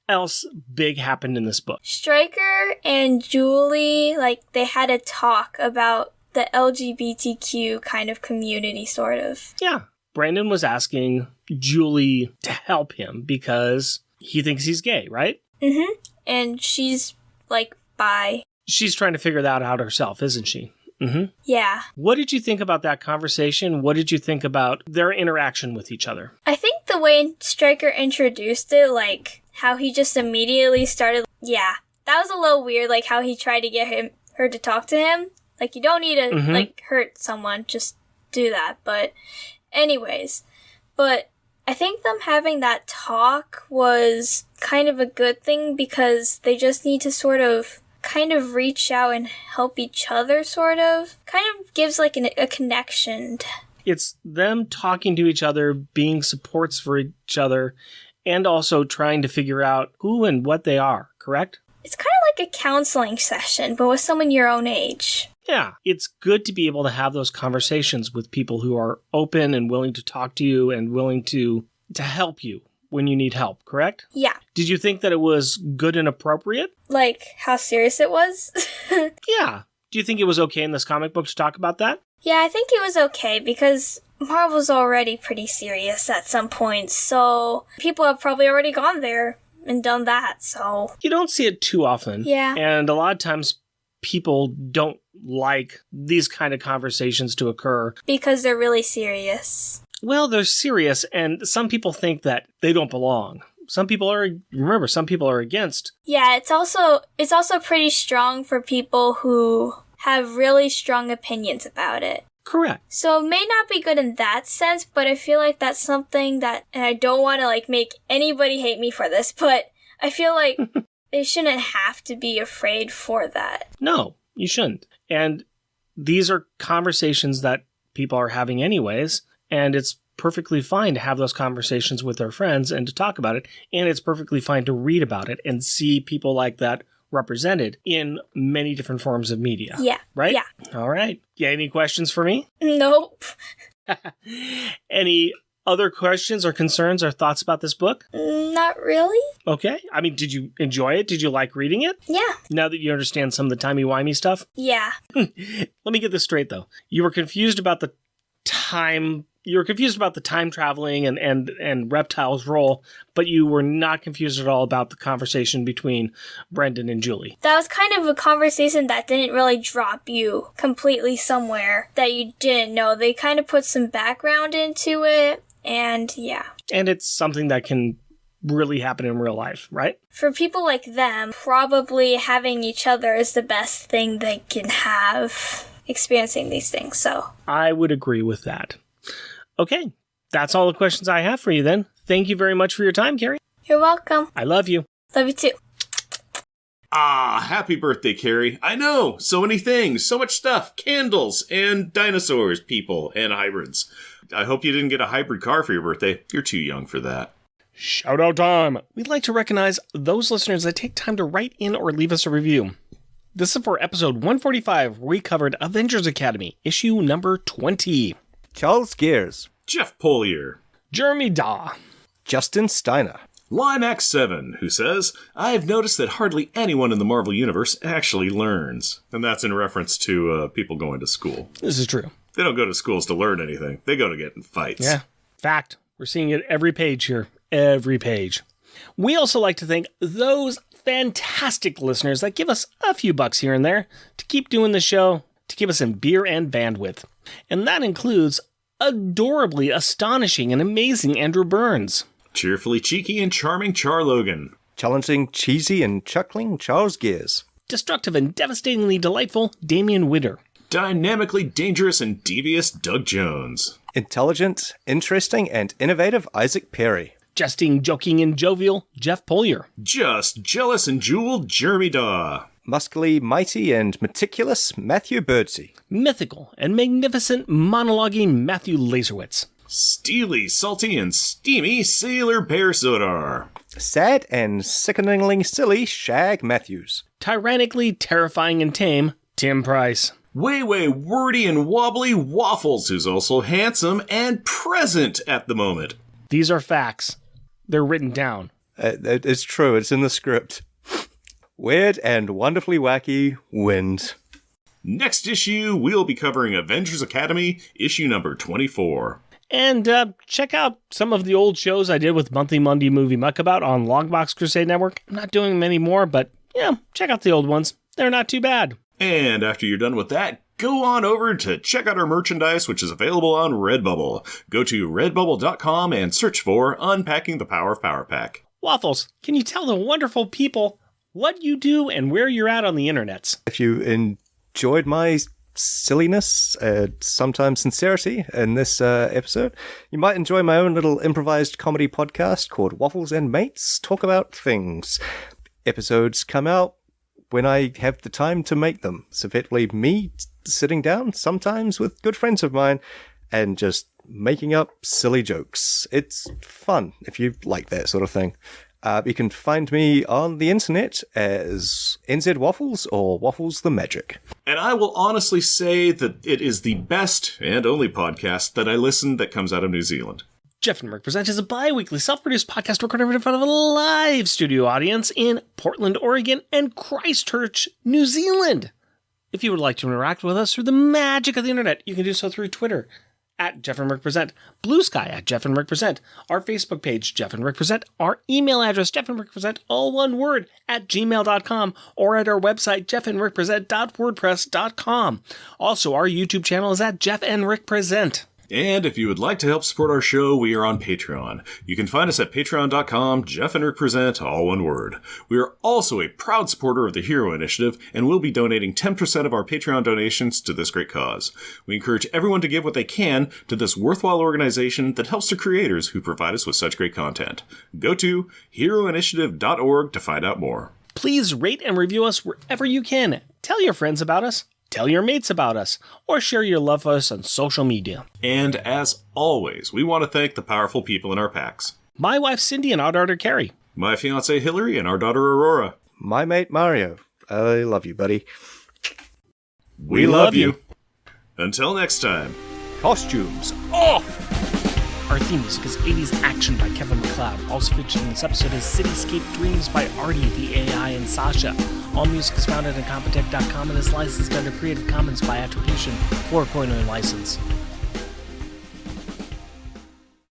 else big happened in this book? Stryker and Julie, they had a talk about the LGBTQ kind of community, sort of. Yeah. Brandon was asking Julie to help him because He thinks he's gay, right? Mm-hmm. And she's, like, bi. She's trying to figure that out herself, isn't she? Mm-hmm. Yeah. What did you think about that conversation? What did you think about their interaction with each other? I think the way Stryker introduced it, like, how he just immediately started, yeah, that was a little weird, like, how he tried to get her to talk to him. Like, you don't need to, like, hurt someone, just do that. But, anyways, but I think them having that talk was kind of a good thing because they just need to sort of kind of reach out and help each other, sort of. Kind of gives, like, a connection. It's them talking to each other, being supports for each other, and also trying to figure out who and what they are, correct? It's kind of like a counseling session, but with someone your own age. Yeah, it's good to be able to have those conversations with people who are open and willing to talk to you and willing to help you when you need help, correct? Yeah. Did you think that it was good and appropriate? Like, how serious it was? Yeah. Do you think it was okay in this comic book to talk about that? Yeah, I think it was okay because Marvel's already pretty serious at some points, so people have probably already gone there and done that, so... You don't see it too often. Yeah. And a lot of times people don't like these kind of conversations to occur. Because they're really serious. Well, they're serious, and some people think that they don't belong. Some people are against. Yeah, it's also pretty strong for people who have really strong opinions about it. Correct. So it may not be good in that sense, but I feel like that's something that, and I don't want to like make anybody hate me for this, but I feel like they shouldn't have to be afraid for that. No, you shouldn't. And these are conversations that people are having anyways, and it's perfectly fine to have those conversations with their friends and to talk about it, and it's perfectly fine to read about it and see people like that represented in many different forms of media. Yeah. Right? Yeah. All right. Yeah, any questions for me? Nope. Any other questions or concerns or thoughts about this book? Not really. Okay. I mean, did you enjoy it? Did you like reading it? Yeah. Now that you understand some of the timey-wimey stuff? Yeah. Let me get this straight, though. You were confused about the time traveling and Reptile's role, but you were not confused at all about the conversation between Brendan and Julie. That was kind of a conversation that didn't really drop you completely somewhere that you didn't know. They kind of put some background into it, and yeah. And it's something that can really happen in real life, right? For people like them, probably having each other is the best thing they can have experiencing these things, so. I would agree with that. Okay, that's all the questions I have for you then. Thank you very much for your time, Carrie. You're welcome. I love you. Love you too. Ah, happy birthday, Carrie. I know, so many things, so much stuff. Candles, and dinosaurs, people, and hybrids. I hope you didn't get a hybrid car for your birthday. You're too young for that. Shout out time. We'd like to recognize those listeners that take time to write in or leave us a review. This is for episode 145, where we covered Avengers Academy, issue number 20. Charles Gears, Jeff Polier. Jeremy Daw. Justin Steiner, Limax7, who says, I've noticed that hardly anyone in the Marvel Universe actually learns. And that's in reference to people going to school. This is true. They don't go to schools to learn anything. They go to get in fights. Yeah, fact. We're seeing it every page here. Every page. We also like to thank those fantastic listeners that give us a few bucks here and there to keep doing the show, to keep us in beer and bandwidth. And that includes adorably astonishing and amazing Andrew Burns. Cheerfully cheeky and charming Char Logan. challenging, cheesy, and chuckling Charles Gears. Destructive and devastatingly delightful Damian Witter. Dynamically dangerous and devious Doug Jones. Intelligent, interesting, and innovative Isaac Perry. Jesting, joking, and jovial Jeff Polier. Just jealous and jeweled Jeremy Daw. Muscly, mighty, and meticulous Matthew Birdsey. Mythical and magnificent monologuing Matthew Laserwitz. Steely, salty, and steamy Sailor Bear Sodar. Sad and sickeningly silly Shag Matthews. Tyrannically terrifying and tame Tim Price. Way wordy and wobbly Waffles, who's also handsome and present at the moment. These are facts. They're written down. It's true, it's in the script. Weird and wonderfully wacky Wind. Next issue, we'll be covering Avengers Academy, issue number 24. And check out some of the old shows I did with Monthly Monday Movie Muckabout on Longbox Crusade Network. I'm not doing them anymore, but yeah, check out the old ones. They're not too bad. And after you're done with that, go on over to check out our merchandise, which is available on Redbubble. Go to redbubble.com and search for Unpacking the Power of Power Pack. Waffles, can you tell the wonderful people what you do and where you're at on the internets? If you enjoyed my silliness, sometimes sincerity in this episode, you might enjoy my own little improvised comedy podcast called Waffles and Mates Talk About Things. Episodes come out when I have the time to make them. It's effectively me sitting down, sometimes with good friends of mine, and just making up silly jokes. It's fun if you like that sort of thing. You can find me on the internet as NZ Waffles or Waffles the Magic. And I will honestly say that it is the best and only podcast that I listen that comes out of New Zealand. Jeff and Rick Present is a bi-weekly self-produced podcast recorded in front of a live studio audience in Portland, Oregon and Christchurch, New Zealand. If you would like to interact with us through the magic of the internet, you can do so through Twitter at Jeff and Rick Present, Blue Sky at Jeff and Rick Present, our Facebook page, Jeff and Rick Present, our email address, Jeff and Rick Present, all one word, at gmail.com, or at our website, jeffandrickpresent.wordpress.com. Also, our YouTube channel is at Jeff and Rick Present. And if you would like to help support our show, we are on Patreon. You can find us at patreon.com, Jeff and Rick Present, all one word. We are also a proud supporter of the Hero Initiative, and we'll be donating 10% of our Patreon donations to this great cause. We encourage everyone to give what they can to this worthwhile organization that helps the creators who provide us with such great content. Go to heroinitiative.org to find out more. Please rate and review us wherever you can. Tell your friends about us. Tell your mates about us, or share your love for us on social media. And as always, we want to thank the powerful people in our packs. My wife Cindy and our daughter Carrie. My fiancée Hillary and our daughter Aurora. My mate Mario. I love you, buddy. We love you. Until next time. Costumes off! Our theme music is 80s Action by Kevin MacLeod. Also featured in this episode is Cityscape Dreams by Artie, the AI, and Sasha. All music is found at incompetech.com and is licensed under Creative Commons by Attribution 4.0 license.